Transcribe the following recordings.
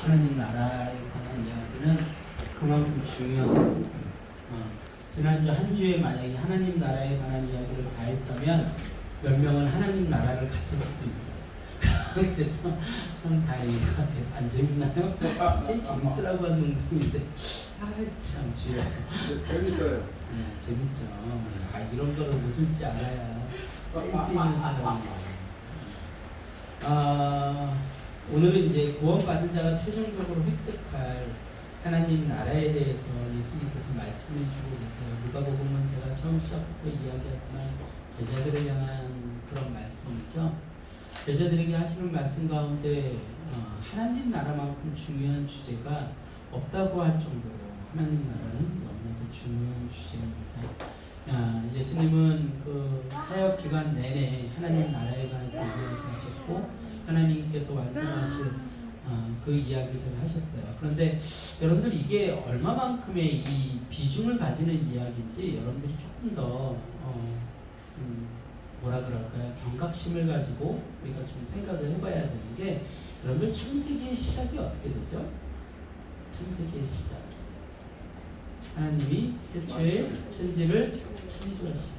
하나님 나라에 관한 이야기는 그만큼 중요하고 지난주 한 주에 만약에 하나님 나라에 관한 이야기를 다 했다면 몇 명은 하나님 나라를 갔을 수도 있어요. 그래서 참 다행인 것 같아요. 안 재밌나요? 제일 재밌으라고 하는 농담인데 참 주여. 재밌어요. 네, 재밌죠. 이런 거를 웃을 줄 알아야 센스 있는 사람이에요. 오늘은 이제 구원받은 자가 최종적으로 획득할 하나님 나라에 대해서 예수님께서 말씀해 주고 계세요. 누가복음은 제가 처음 시작부터 이야기하지만 제자들을 향한 그런 말씀이죠. 제자들에게 하시는 말씀 가운데 하나님 나라만큼 중요한 주제가 없다고 할 정도로 하나님 나라는 너무나도 중요한 주제입니다. 예수님은 그 사역 기간 내내 하나님 나라에 관해서 이야기하셨고 하나님께서 완성하실 그 이야기들을 하셨어요. 그런데 여러분들 이게 얼마만큼의 이 비중을 가지는 이야기인지 여러분들이 조금 더 뭐라 그럴까요? 경각심을 가지고 우리가 좀 생각을 해봐야 되는 게 여러분들 창세기의 시작이 어떻게 되죠? 창세기의 시작. 하나님이 태초에 천지를 창조하시고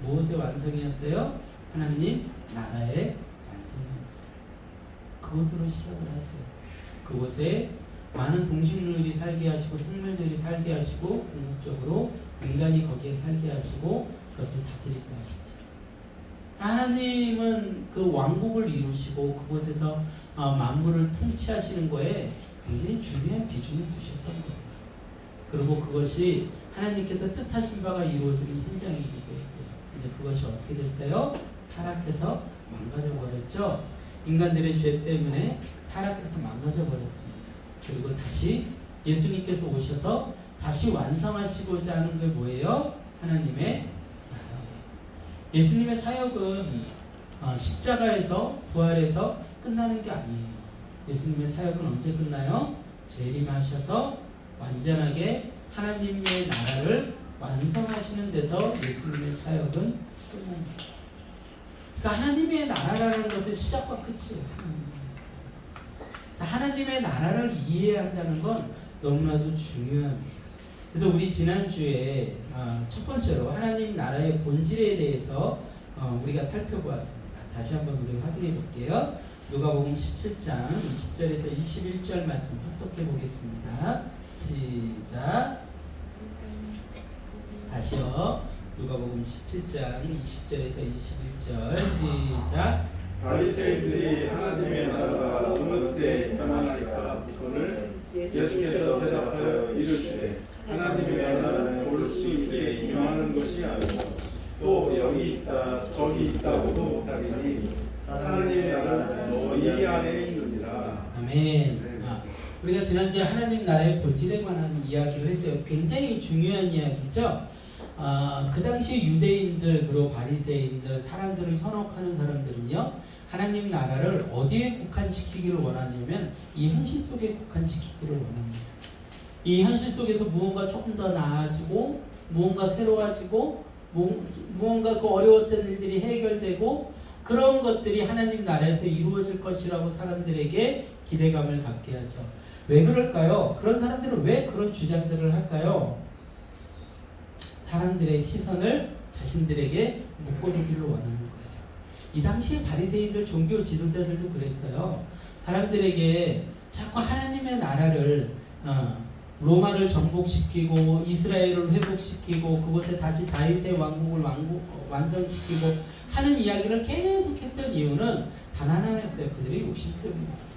무엇의 완성이었어요? 하나님 나라의 완성이었어요. 그곳으로 시작을 하세요. 그곳에 많은 동식물들이 살게 하시고 생물들이 살게 하시고 궁극적으로 인간이 거기에 살게 하시고 그것을 다스리게 하시죠. 하나님은 그 왕국을 이루시고 그곳에서 만물을 통치하시는 거에 굉장히 중요한 비중을 두셨던 거예요. 그리고 그것이 하나님께서 뜻하신 바가 이루어지는 현장이기도 했고요. 근데 그것이 어떻게 됐어요? 타락해서 망가져 버렸죠. 인간들의 죄 때문에 타락해서 망가져 버렸습니다. 그리고 다시 예수님께서 오셔서 다시 완성하시고자 하는 게 뭐예요? 하나님의 나라예요. 예수님의 사역은 십자가에서 부활해서 끝나는 게 아니에요. 예수님의 사역은 언제 끝나요? 재림하셔서 완전하게 하나님의 나라를 완성하시는 데서 예수님의 사역은 끝납니다. 그러니까 하나님의 나라라는 것은 시작과 끝이에요. 하나님의 나라를 이해해야 한다는 건 너무나도 중요합니다. 그래서 우리 지난주에 첫 번째로 하나님 나라의 본질에 대해서 우리가 살펴보았습니다. 다시 한번 우리 확인해 볼게요. 누가복음 17장 20절에서 21절 말씀 합독해 보겠습니다. 시작. 다시요. 누가복음 17장 20절에서 21절 시작. 바리새인들이 하나님의 나라가 어느 때 임하나이까 묻거늘 예수께서 대답하여 이르시되 하나님의 나라는 올 수 있게 임하는 것이 아니고 또 여기 있다 저기 있다고도 못하리니 하나님의 나라는 너희 안에 있느니라. 아멘. 우리가 지난주에 하나님 나라의 본질에 관한 이야기를 했어요. 굉장히 중요한 이야기죠. 그 당시 유대인들 그리고 바리새인들 사람들을 현혹하는 사람들은요 하나님 나라를 어디에 국한시키기를 원하냐면 이 현실 속에 국한시키기를 원합니다. 이 현실 속에서 무언가 조금 더 나아지고 무언가 새로워지고 무언가 그 어려웠던 일들이 해결되고 그런 것들이 하나님 나라에서 이루어질 것이라고 사람들에게 기대감을 갖게 하죠. 왜 그럴까요? 그런 사람들은 왜 그런 주장들을 할까요? 사람들의 시선을 자신들에게 묶어두기를 원하는 거예요. 이 당시에 바리새인들 종교 지도자들도 그랬어요. 사람들에게 자꾸 하나님의 나라를 로마를 정복시키고 이스라엘을 회복시키고 그곳에 다시 다윗의 왕국을 완성시키고 하는 이야기를 계속했던 이유는 단 하나였어요. 그들의 욕심 때문이었어요.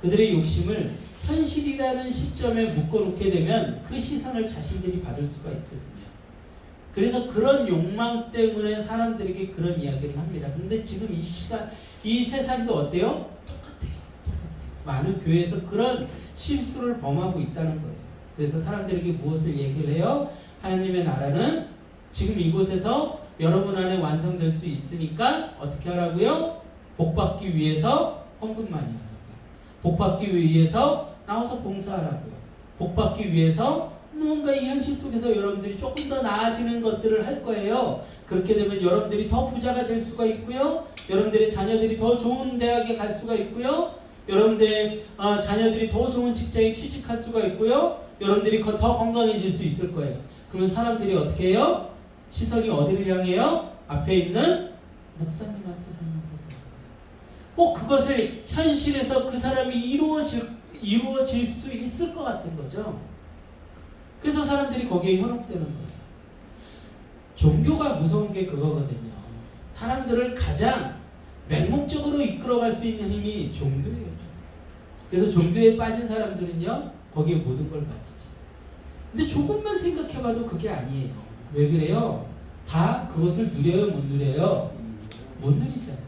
그들의 욕심을 현실이라는 시점에 묶어놓게 되면 그 시선을 자신들이 받을 수가 있거든요. 그래서 그런 욕망 때문에 사람들에게 그런 이야기를 합니다. 근데 지금 이 시간, 이 세상도 어때요? 똑같아요. 많은 교회에서 그런 실수를 범하고 있다는 거예요. 그래서 사람들에게 무엇을 얘기를 해요? 하나님의 나라는 지금 이곳에서 여러분 안에 완성될 수 있으니까 어떻게 하라고요? 복받기 위해서 헌금많이 하라고요. 복받기 위해서 나와서 봉사하라고요. 복받기 위해서 뭔가 이 현실 속에서 여러분들이 조금 더 나아지는 것들을 할 거예요. 그렇게 되면 여러분들이 더 부자가 될 수가 있고요. 여러분들의 자녀들이 더 좋은 대학에 갈 수가 있고요. 여러분들 자녀들이 더 좋은 직장에 취직할 수가 있고요. 여러분들이 더 건강해질 수 있을 거예요. 그러면 사람들이 어떻게 해요? 시선이 어디를 향해요? 앞에 있는 목사님한테 생각해요. 꼭 그것을 현실에서 그 사람이 이루어질 수 있을 것 같은 거죠. 그래서 사람들이 거기에 현혹되는 거예요. 종교가 무서운 게 그거거든요. 사람들을 가장 맹목적으로 이끌어갈 수 있는 힘이 종교예요. 그래서 종교에 빠진 사람들은요, 거기에 모든 걸 바치죠. 근데 조금만 생각해봐도 그게 아니에요. 왜 그래요? 다 그것을 누려요, 못 누려요? 못 누리잖아요.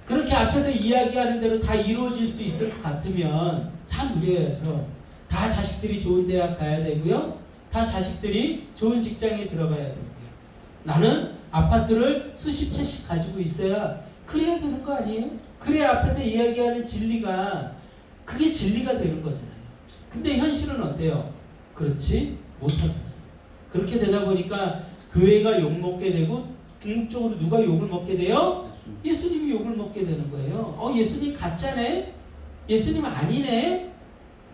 그렇게 앞에서 이야기하는 대로 다 이루어질 수 있을 것 같으면 다 누려야죠. 다 자식들이 좋은 대학 가야 되고요. 다 자식들이 좋은 직장에 들어가야 되고요. 나는 아파트를 수십 채씩 가지고 있어야 그래야 되는 거 아니에요? 그래야 앞에서 이야기하는 진리가 그게 진리가 되는 거잖아요. 근데 현실은 어때요? 그렇지 못하잖아요. 그렇게 되다 보니까 교회가 욕먹게 되고 궁극적으로 누가 욕을 먹게 돼요? 예수님이 욕을 먹게 되는 거예요. 예수님 가짜네? 예수님 아니네?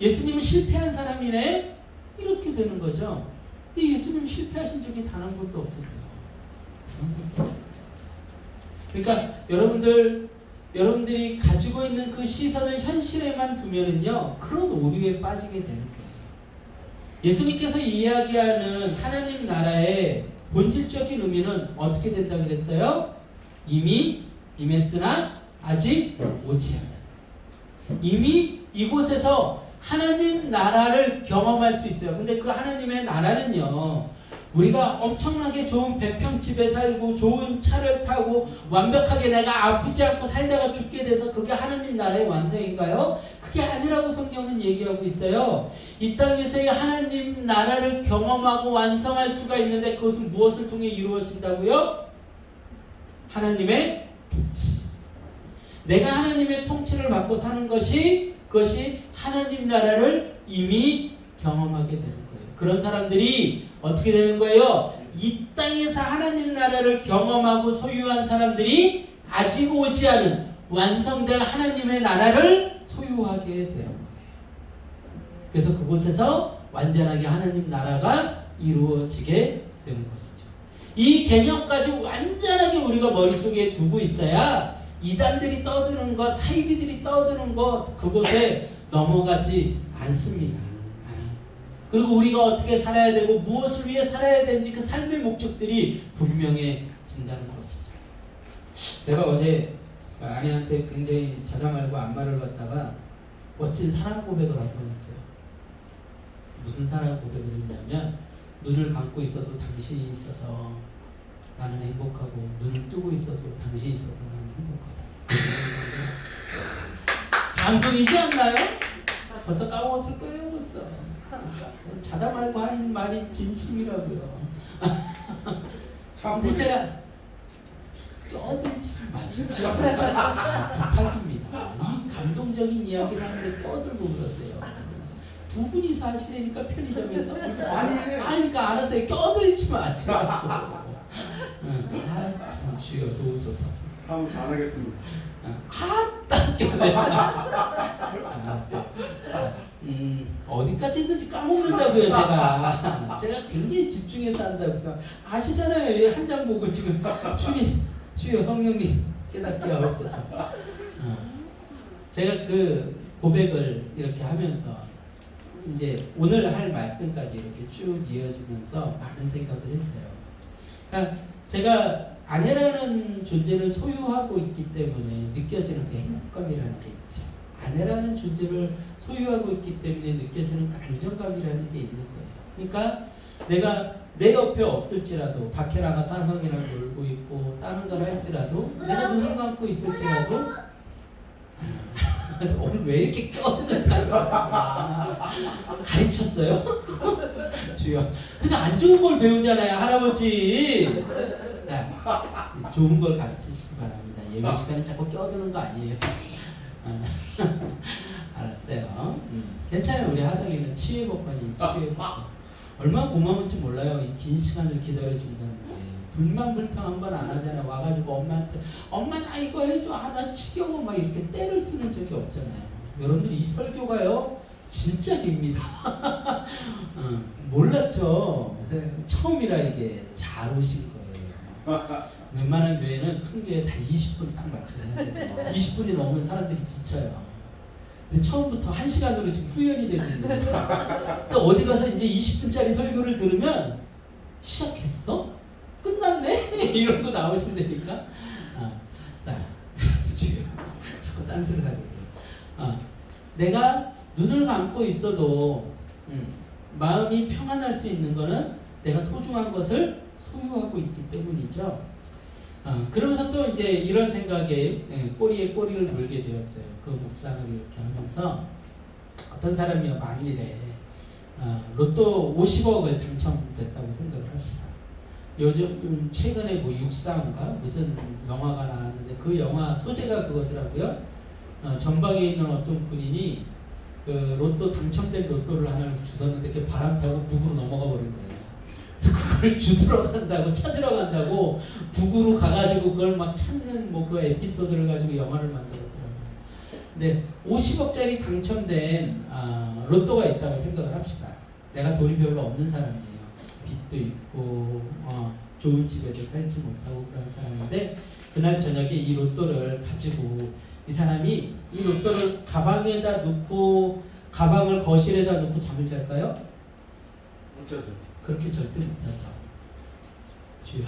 예수님은 실패한 사람이네? 이렇게 되는 거죠. 근데 예수님 실패하신 적이 단 한 번도 없었어요. 그러니까 여러분들이 가지고 있는 그 시선을 현실에만 두면은요, 그런 오류에 빠지게 되는 거예요. 예수님께서 이야기하는 하나님 나라의 본질적인 의미는 어떻게 된다 그랬어요? 이미 임했으나 아직 오지 않은. 이미 이곳에서 하나님 나라를 경험할 수 있어요. 근데 그 하나님의 나라는요, 우리가 엄청나게 좋은 배평집에 살고 좋은 차를 타고 완벽하게 내가 아프지 않고 살다가 죽게 돼서 그게 하나님 나라의 완성인가요? 그게 아니라고 성경은 얘기하고 있어요. 이 땅에서의 하나님 나라를 경험하고 완성할 수가 있는데 그것은 무엇을 통해 이루어진다고요? 하나님의 통치. 내가 하나님의 통치를 받고 사는 그것이 하나님 나라를 이미 경험하게 되는 거예요. 그런 사람들이 어떻게 되는 거예요? 이 땅에서 하나님 나라를 경험하고 소유한 사람들이 아직 오지 않은 완성된 하나님의 나라를 소유하게 되는 거예요. 그래서 그곳에서 완전하게 하나님 나라가 이루어지게 되는 것이죠. 이 개념까지 완전하게 우리가 머릿속에 두고 있어야 이단들이 떠드는 것, 사이비들이 떠드는 것, 그곳에 넘어가지 않습니다. 그리고 우리가 어떻게 살아야 되고 무엇을 위해 살아야 되는지 그 삶의 목적들이 분명해진다는 것이죠. 제가 어제 아내한테 굉장히 자장알고 안마를 받다가 멋진 사랑 고백을 한 번 했어요. 무슨 사랑 고백을 했냐면, 눈을 감고 있어도 당신이 있어서 나는 행복하고, 눈을 뜨고 있어도 당신이 있어서 나는 행복하다. 감동이지 않나요? 벌써 까먹었을 거예요, 벌써. 자다 말고 한 말이 진심이라고요. 근데 제가 떠들지 마시고 부탁입니다. 이 감동적인 이야기를 하는데 떠들고 그러세요. 두 분이서 하시려니까 편의점에서 그러니까 알았어요. 떠들지 마시라고. 참 주여 도우소서. 다음 잘하겠습니다. 딱 껴내. 알았어요. 어디까지 했는지 까먹는다고요, 제가 굉장히 집중해서 한다고요. 아시잖아요. 한 장 보고 지금 주여 성령님 깨닫게 하옵소서. 제가 그 고백을 이렇게 하면서 이제 오늘 할 말씀까지 이렇게 쭉 이어지면서 많은 생각을 했어요. 그러니까 제가 아내라는 존재를 소유하고 있기 때문에 느껴지는 그 행복감이라는 게 있죠. 아내라는 존재를 소유하고 있기 때문에 느껴지는 그 안정감이라는 게 있는 거예요. 그러니까 내가 내 옆에 없을지라도, 밖에 나가 사성이랑 놀고 있고 다른 걸 할지라도, 내가 눈을 감고 있을지라도 오늘 왜 이렇게 껴드는 사람이야? 가르쳤어요? 주여. 근데 안 좋은 걸 배우잖아요, 할아버지. 좋은 걸 가르치시기 바랍니다. 예배 시간에 자꾸 껴드는 거 아니에요. 알았어요. 괜찮아요. 우리 하성이는 치유복권이 치유복권. 얼마나 고마운지 몰라요. 이 긴 시간을 기다려준다는 게 불평 한 번 안 하잖아요. 와가지고 엄마한테 엄마 나 이거 해줘. 나 지겨워. 막 이렇게 때를 쓰는 적이 없잖아요. 여러분들 이 설교가요 진짜 깁니다. 몰랐죠. 처음이라 이게 잘 오실 거예요. 웬만한 교회는 큰 교회 다 20분 딱 맞춰야 돼요. 20분이 넘으면 사람들이 지쳐요. 근데 처음부터 1시간으로 지금 후연이 되고 있는 거죠. 또 어디 가서 이제 20분짜리 설교를 들으면 시작했어? 끝났네? 이런 거 나오신다니까. 자, 지금 자꾸 딴소리 가지고. 내가 눈을 감고 있어도 마음이 평안할 수 있는 거는 내가 소중한 것을 소유하고 있기 때문이죠. 그러면서 또 이제 이런 생각에 꼬리에 꼬리를 물게 되었어요. 그 묵상을 이렇게 하면서 어떤 사람이 만일에 로또 50억을 당첨됐다고 생각을 합시다. 요즘 최근에 뭐 육사인가 무슨 영화가 나왔는데 그 영화 소재가 그거더라고요. 전방에 있는 어떤 군인이 그 로또 당첨된 로또를 하나를 주웠는데 그게 바람 타고 북으로 넘어가 버린 거예요. 그걸 주스러 간다고 찾으러 간다고 북으로 가가지고 그걸 막 찾는 뭐 그 에피소드를 가지고 영화를 만들었더라고요. 근데 50억짜리 당첨된 로또가 있다고 생각을 합시다. 내가 돈이 별로 없는 사람이에요. 빚도 있고 좋은 집에도 살지 못하고 그런 사람인데 그날 저녁에 이 로또를 가지고 이 사람이 이 로또를 가방에다 넣고 가방을 거실에다 넣고 잠을 잘까요? 못 자죠. 그렇게 절대 못하죠. 주여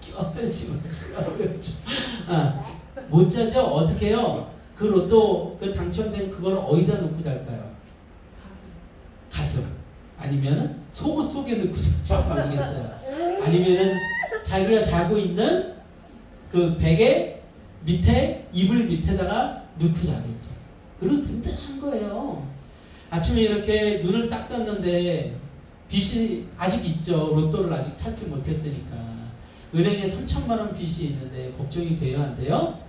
껴들지 마시라고요. 못 자죠? 어떻게 해요? 그 로또 그 당첨된 그걸 어디다 놓고 잘까요? 가슴. 아니면은 속옷 속에 넣고 잘지 모르겠어요. 아니면은 자기가 자고 있는 그 베개 밑에 이불 밑에다가 넣고 자겠죠. 그리고 든든한 거예요. 아침에 이렇게 눈을 딱 떴는데 빚이 아직 있죠. 로또를 아직 찾지 못했으니까. 은행에 3천만 원 빚이 있는데 걱정이 돼요? 안 돼요?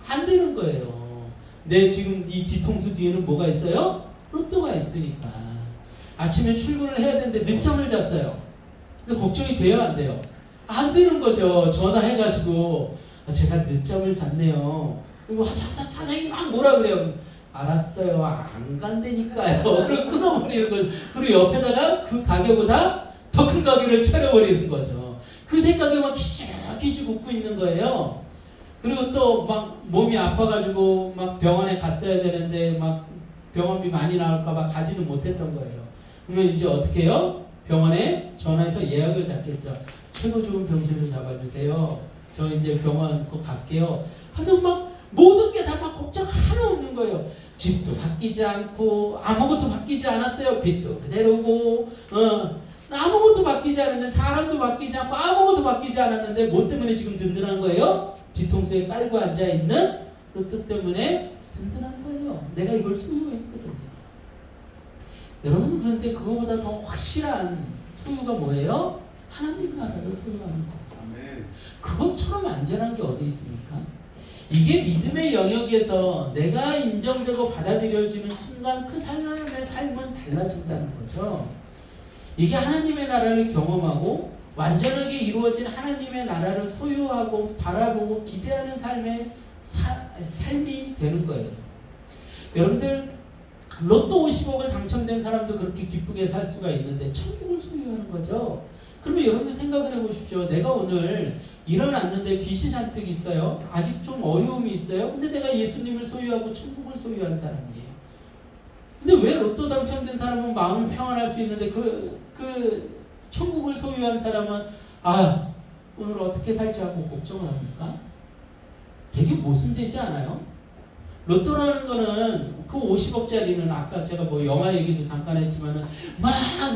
안 되는 거예요. 내 지금 이 뒤통수 뒤에는 뭐가 있어요? 로또가 있으니까. 아침에 출근을 해야 되는데 늦잠을 잤어요. 근데 걱정이 돼요? 안 돼요? 안 되는 거죠. 전화해가지고 제가 늦잠을 잤네요. 그리고 사장님 막 뭐라 그래요? 알았어요. 안 간다니까요. 그리고 끊어버리는 거죠. 그리고 옆에다가 그 가게보다 더 큰 가게를 차려버리는 거죠. 그 생각에 막 기죽기죽 웃고 있는 거예요. 그리고 또 막 몸이 아파가지고 막 병원에 갔어야 되는데 막 병원비 많이 나올까봐 가지는 못했던 거예요. 그러면 이제 어떻게 해요? 병원에 전화해서 예약을 잡겠죠. 최고 좋은 병실을 잡아주세요. 저 이제 병원 꼭 갈게요. 하여튼 막 모든 게 다 막 걱정 하나 없는 거예요. 집도 바뀌지 않고 아무것도 바뀌지 않았어요. 빚도 그대로고 아무것도 바뀌지 않았는데 사람도 바뀌지 않고 아무것도 바뀌지 않았는데 뭐 때문에 지금 든든한 거예요? 뒤통수에 깔고 앉아있는 로또 때문에 든든한 거예요. 내가 이걸 소유했거든요. 여러분 그런데 그거보다 더 확실한 소유가 뭐예요? 하나님 나라를 소유하는 거. 아멘. 그것처럼 안전한 게 어디 있습니까? 이게 믿음의 영역에서 내가 인정되고 받아들여지는 순간 그 사람의 삶은 달라진다는 거죠. 이게 하나님의 나라를 경험하고 완전하게 이루어진 하나님의 나라를 소유하고 바라보고 기대하는 삶이 되는 거예요. 여러분들 로또 50억을 당첨된 사람도 그렇게 기쁘게 살 수가 있는데 천국을 소유하는 거죠. 그러면 여러분들 생각을 해보십시오. 내가 오늘 일어났는데 빚이 잔뜩 있어요. 아직 좀 어려움이 있어요. 근데 내가 예수님을 소유하고 천국을 소유한 사람이에요. 근데 왜 로또 당첨된 사람은 마음이 평안할 수 있는데 그 천국을 소유한 사람은 오늘 어떻게 살지 하고 걱정을 합니까? 되게 모순되지 않아요? 로또라는 거는 그 50억짜리는 아까 제가 뭐 영화 얘기도 잠깐 했지만은 막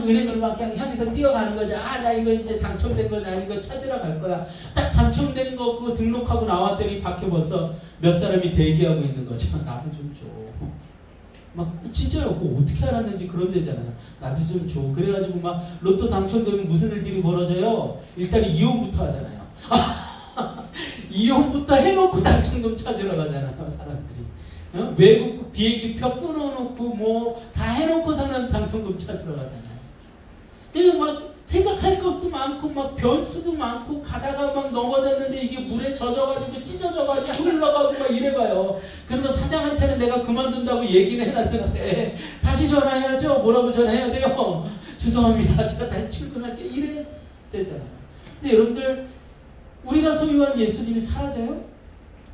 은행을 막 향해서 뛰어가는 거죠. 나 이거 이제 당첨된 거 나 이거 찾으러 갈 거야. 딱 당첨된 거 그거 등록하고 나왔더니 밖에 벌써 몇 사람이 대기하고 있는 거죠. 나도 좀 줘. 막 진짜요. 그거 어떻게 알았는지 그런 데잖아요. 나도 좀 줘. 그래가지고 막 로또 당첨되면 무슨 일들이 벌어져요. 일단 이혼부터 하잖아요. 이혼부터 해놓고 당첨금 찾으러 가잖아요. 사람들이. 외국 비행기표 끊어놓고 뭐 다 해놓고서는 당첨금 찾으러 가잖아요. 그래서 막 생각할 것도 많고 막 변수도 많고 가다가 막 넘어졌는데 이게 물에 젖어가지고 찢어져가지고 흘러가고 막 이래봐요. 그러면 사장한테는 내가 그만둔다고 얘기는 해놨는데 다시 전화해야죠. 뭐라고 전화해야 돼요? 죄송합니다. 제가 다시 출근할게. 이래야 되잖아요. 근데 여러분들 우리가 소유한 예수님이 사라져요?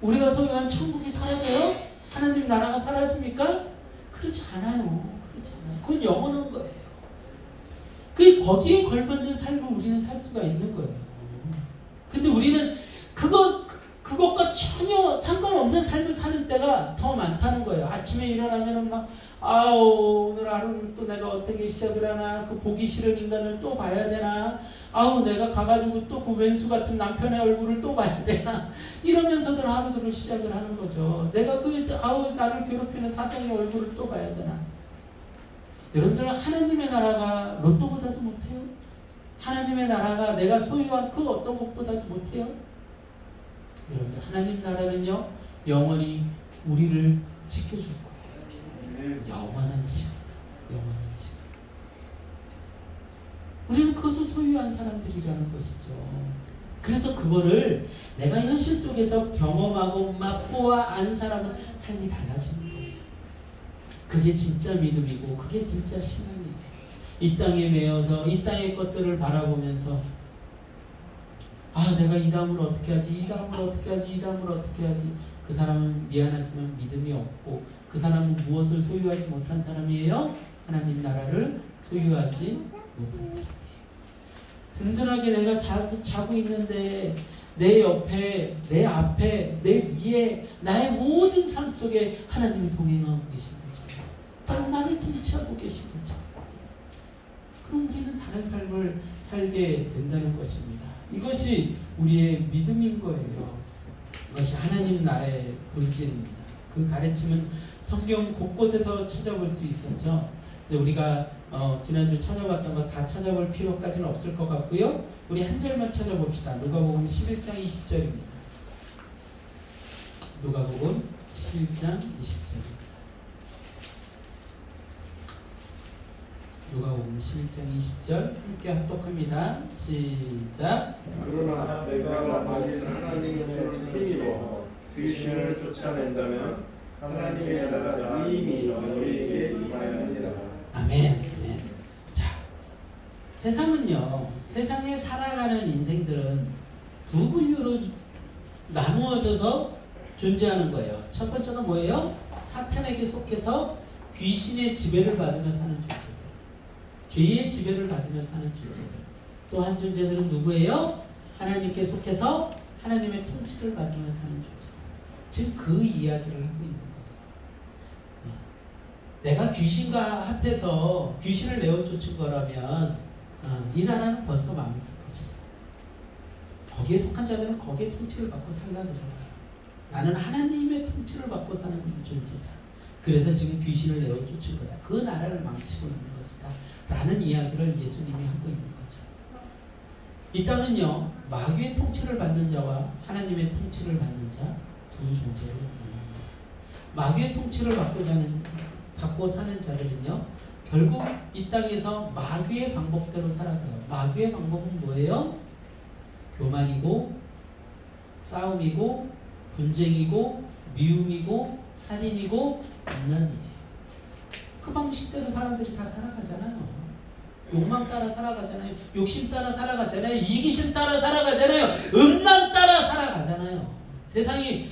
우리가 소유한 천국이 사라져요? 하나님 나라가 사라집니까? 그렇지 않아요. 그렇지 않아요. 그건 영원한 거예요. 거기에 걸맞는 삶을 우리는 살 수가 있는 거예요. 근데 우리는 그것과 전혀 상관없는 삶을 사는 때가 더 많다는 거예요. 아침에 일어나면은 막, 오늘 하루를 또 내가 어떻게 시작을 하나, 그 보기 싫은 인간을 또 봐야 되나, 내가 가가지고 또 그 왼수 같은 남편의 얼굴을 또 봐야 되나, 이러면서들 하루들을 시작을 하는 거죠. 내가 나를 괴롭히는 사장의 얼굴을 또 봐야 되나. 여러분들 하나님의 나라가 로또보다도 못해요? 하나님의 나라가 내가 소유한 그 어떤 것보다도 못해요? 여러분들 하나님 나라는요 영원히 우리를 지켜줄 거예요. 영원한 시간. 우리는 그것을 소유한 사람들이라는 것이죠. 그래서 그거를 내가 현실 속에서 경험하고 맛보아 안 사람은 삶이 달라지는 거예요. 그게 진짜 믿음이고 그게 진짜 신앙이에요. 이 땅에 매여서 이 땅의 것들을 바라보면서 내가 이 다음을 어떻게 하지? 이 다음을 어떻게 하지? 이 다음을 어떻게 하지? 그 사람은 미안하지만 믿음이 없고 그 사람은 무엇을 소유하지 못한 사람이에요? 하나님 나라를 소유하지 못한 사람이에요. 든든하게 내가 자고 있는데 내 옆에, 내 앞에, 내 위에 나의 모든 삶 속에 하나님이 동행하고 계신 거죠. 나를 통치하고 계신 거죠. 그럼 우리는 다른 삶을 살게 된다는 것입니다. 이것이 우리의 믿음인 거예요. 이것이 하나님 나라의 본질입니다. 그 가르침은 성경 곳곳에서 찾아볼 수 있었죠. 근데 우리가 지난주 찾아봤던 거 다 찾아볼 필요까지는 없을 것 같고요. 우리 한 절만 찾아봅시다. 누가복음 11장 20절입니다. 누가복음 11장 20절. 누가복음 11장 20절 함께 합독합니다. 시작. 그러나 내가 만일 하나님의 손을 힘입어 귀신을 쫓아낸다면 하나님의 나라가 이미 너희에게 임하였느니라. 아멘. 자, 세상은요, 세상에 살아가는 인생들은 두 분류로 나누어져서 존재하는 거예요. 첫 번째가 뭐예요? 사탄에게 속해서 귀신의 지배를 받으며 사는 존재들, 죄의 지배를 받으며 사는 존재들. 또 한 존재들은 누구예요? 하나님께 속해서 하나님의 통치를 받으며 사는 존재. 지금 그 이야기를 하고 있는 거예요. 내가 귀신과 합해서 귀신을 내어 쫓은 거라면 이 나라는 벌써 망했을 것이다. 거기에 속한 자들은 거기에 통치를 받고 살라 그래요. 나는 하나님의 통치를 받고 사는 존재다. 그래서 지금 귀신을 내어 쫓은 거다. 그 나라를 망치고 있는 것이다. 라는 이야기를 예수님이 하고 있는 거죠. 이 땅은요, 마귀의 통치를 받는 자와 하나님의 통치를 받는 자 두 존재로 있습니다. 마귀의 통치를 받고 사는 자들은요, 결국 이 땅에서 마귀의 방법대로 살아가요. 마귀의 방법은 뭐예요? 교만이고 싸움이고 분쟁이고 미움이고 살인이고 음란이에요. 그 방식대로 사람들이 다 살아가잖아요. 욕망 따라 살아가잖아요. 욕심 따라 살아가잖아요. 이기심 따라 살아가잖아요. 음란 따라 살아가잖아요. 세상이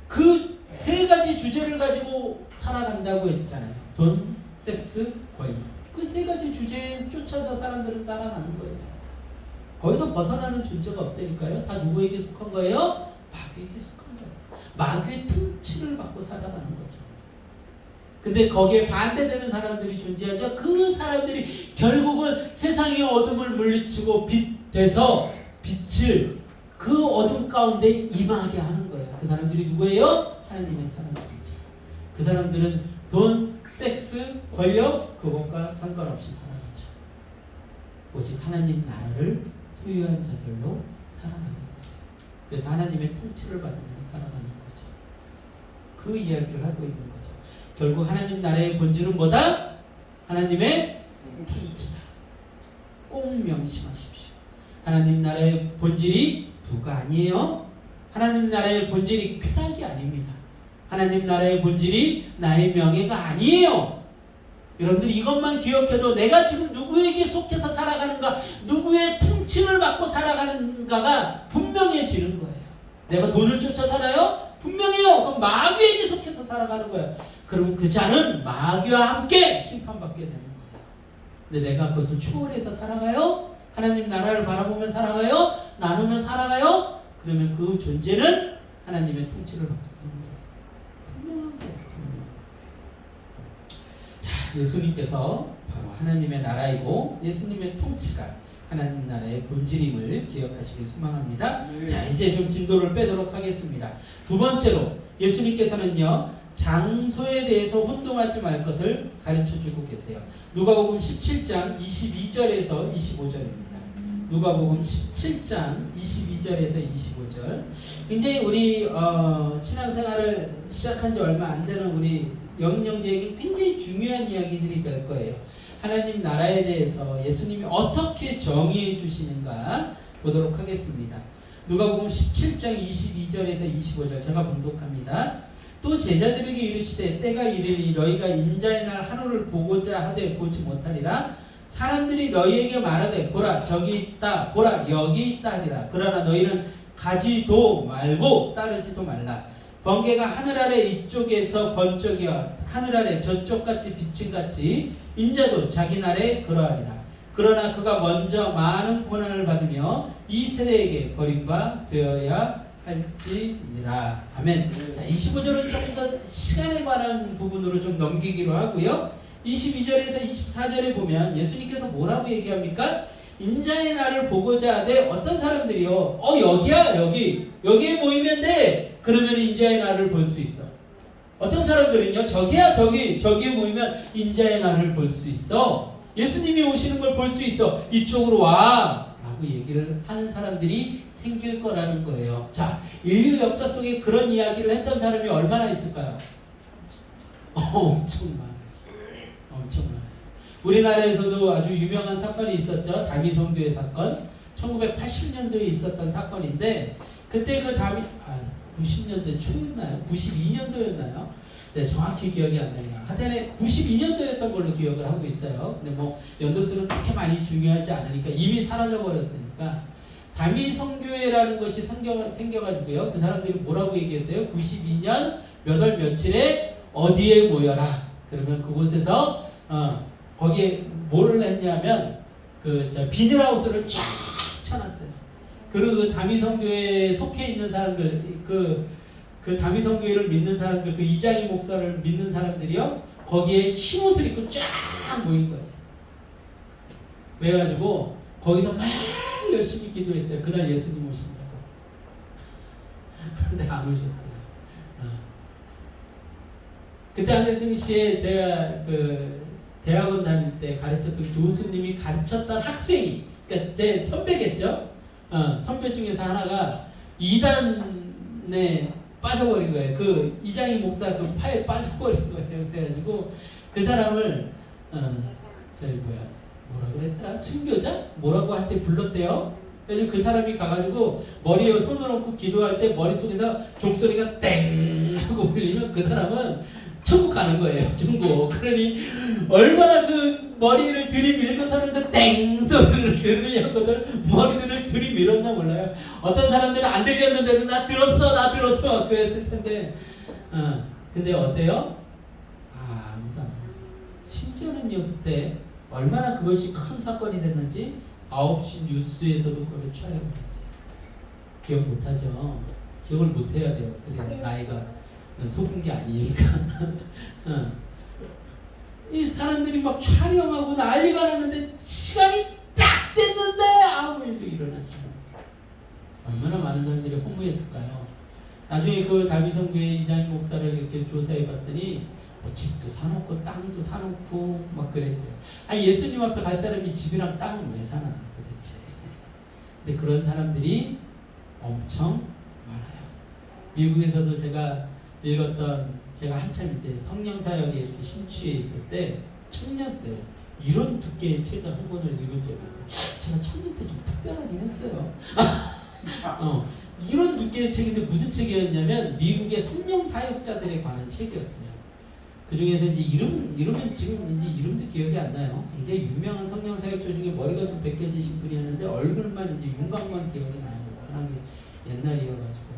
그 세 가지 주제를 가지고 살아간다고 했잖아요. 돈, 섹스, 권력. 그 세 가지 주제에 쫓아서 사람들은 살아가는 거예요. 거기서 벗어나는 존재가 없다니까요. 다 누구에게 속한 거예요? 마귀에게 속한 거예요. 마귀의 통치를 받고 살아가는 거죠. 근데 거기에 반대되는 사람들이 존재하죠. 그 사람들이 결국은 세상의 어둠을 물리치고 빛 돼서 빛을 그 어둠 가운데 임하게 하는 거예요. 그 사람들이 누구예요? 하나님의 사람들이죠. 그 사람들은 돈, 섹스, 권력 그것과 상관없이 살아가죠. 오직 하나님 나라를 소유한 자들로 살아가는 거예요. 그래서 하나님의 통치를 받으며 살아가는 거죠. 그 이야기를 하고 있는 거죠. 결국 하나님 나라의 본질은 뭐다? 하나님의 통치다. 꼭 명심하십시오. 하나님 나라의 본질이 부가 아니에요. 하나님 나라의 본질이 쾌락이 아닙니다. 하나님 나라의 본질이 나의 명예가 아니에요. 여러분들 이것만 기억해도 내가 지금 누구에게 속해서 살아가는가, 누구의 통칭을 받고 살아가는가가 분명해지는 거예요. 내가 돈을 쫓아 살아요? 분명해요. 그럼 마귀에게 속해서 살아가는 거예요. 그러면 그 자는 마귀와 함께 심판받게 되는 거예요. 근데 내가 그것을 추월해서 살아가요? 하나님 나라를 바라보며 살아가요? 나누며 살아가요? 그러면 그 존재는 하나님의 통치를 받고 사는 거예요. 분명한 거예요. 자, 예수님께서 바로 하나님의 나라이고 예수님의 통치가 하나님 나라의 본질임을 기억하시길 소망합니다. 네. 자, 이제 좀 진도를 빼도록 하겠습니다. 두 번째로 예수님께서는요, 장소에 대해서 혼동하지 말 것을 가르쳐주고 계세요. 누가복음 17장 22절에서 25절입니다. 누가복음 17장 22절에서 25절. 굉장히 우리 신앙생활을 시작한 지 얼마 안 되는 우리 영영제에게 굉장히 중요한 이야기들이 될 거예요. 하나님 나라에 대해서 예수님이 어떻게 정의해 주시는가 보도록 하겠습니다. 누가복음 17장 22절에서 25절 제가 봉독합니다. 또 제자들에게 이르시되 때가 이르니 너희가 인자의 날 하루를 보고자 하되 보지 못하리라. 사람들이 너희에게 말하되 보라 저기 있다 보라 여기 있다 하리라. 그러나 너희는 가지도 말고 따르지도 말라. 번개가 하늘 아래 이쪽에서 번쩍이어 하늘 아래 저쪽같이 비침같이 인자도 자기 날에 그러하리라. 그러나 그가 먼저 많은 고난을 받으며 이 세대에게 버림바 되어야 할지니라. 아멘. 자, 25절은 조금 더 시간에 관한 부분으로 좀 넘기기로 하고요. 22절에서 24절에 보면 예수님께서 뭐라고 얘기합니까? 인자의 날을 보고자 하되 어떤 사람들이요? 여기야 여기에 모이면 돼. 그러면 인자의 날을 볼 수 있어. 어떤 사람들은요, 저기야 저기에 모이면 인자의 날을 볼 수 있어. 예수님이 오시는 걸 볼 수 있어. 이쪽으로 와 라고 얘기를 하는 사람들이 생길 거라는 거예요. 자, 인류 역사 속에 그런 이야기를 했던 사람이 얼마나 있을까요? 엄청 많아요. 우리나라에서도 아주 유명한 사건이 있었죠. 다미성교회 사건. 1980년도에 있었던 사건인데 그때 그 90년대 초였나요? 92년도였나요? 네, 정확히 기억이 안 나요. 하여튼 92년도였던 걸로 기억을 하고 있어요. 근데 뭐 연도수는 그렇게 많이 중요하지 않으니까 이미 사라져 버렸으니까 다미성교회라는 것이 생겨가지고요. 그 사람들이 뭐라고 얘기했어요? 92년 몇 월 며칠에 어디에 모여라. 그러면 그곳에서 거기에 뭘 했냐면 비닐하우스를 쫙 쳐놨어요. 그리고 그 다미성교회에 속해 있는 사람들, 그 다미성교회를 믿는 사람들, 그 이장희 목사를 믿는 사람들이요, 거기에 흰옷을 입고 쫙 모인 거예요. 그래가지고 거기서 막 열심히 기도했어요. 그날 예수님 오신다고. 근데 안 오셨어요. 그때 당시에 제가 대학원 다닐 때 가르쳤던 교수님이 가르쳤던 학생이, 그러니까 제 선배겠죠. 선배 중에서 하나가 이단에 빠져버린 거예요. 그 이장희 목사 그 파에 빠져버린 거예요. 그래가지고 그 사람을 뭐라 그랬더라? 순교자? 뭐라고 한테 불렀대요. 그래서 그 사람이 가가지고 머리에 손을 얹고 기도할 때 머릿속에서 종소리가 땡 하고 울리면 그 사람은 천국 가는 거예요. 중국. 그러니 얼마나 그 머리를 들이밀고서는 그 땡 소리를 들으려거든 머리들을 들이밀었나 몰라요. 어떤 사람들은 안 들렸는데도 나 들었어 그랬을 텐데 근데 어때요? 아무도 안 들어요. 심지어는요 그때 얼마나 그것이 큰 사건이 됐는지 9시 뉴스에서도 그걸 촬영했어요. 기억 못하죠? 기억을 못해야 돼요. 그래야 나이가 속은 게 아니니까. 이 사람들이 막 촬영하고 난리가 났는데 시간이 딱 됐는데 아무 일도 일어나지 않아요. 얼마나 많은 사람들이 허무했을까요? 나중에 그 다미성교회 이장희 목사를 이렇게 조사해 봤더니 집도 사놓고 땅도 사놓고 막 그랬대요. 아니 예수님 앞에 갈 사람이 집이랑 땅을 왜 사나 도대체. 근데 그런 사람들이 엄청 많아요. 미국에서도 제가 읽었던, 제가 한참 이제 성령 사역에 이렇게 심취해 있을 때 청년 때 이런 두께의 책을 한 권을 읽은 적이 있어요. 제가 청년 때 좀 특별하긴 했어요. 이런 두께의 책인데 무슨 책이었냐면 미국의 성령 사역자들에 관한 책이었어요. 그 중에서 이제 이름은 지금 이제 이름도 기억이 안 나요. 굉장히 유명한 성령 사역자 중에 머리가 좀 벗겨지신 분이었는데 얼굴만 이제 윤곽만 기억이 나요. 워낙에 옛날이어가지고.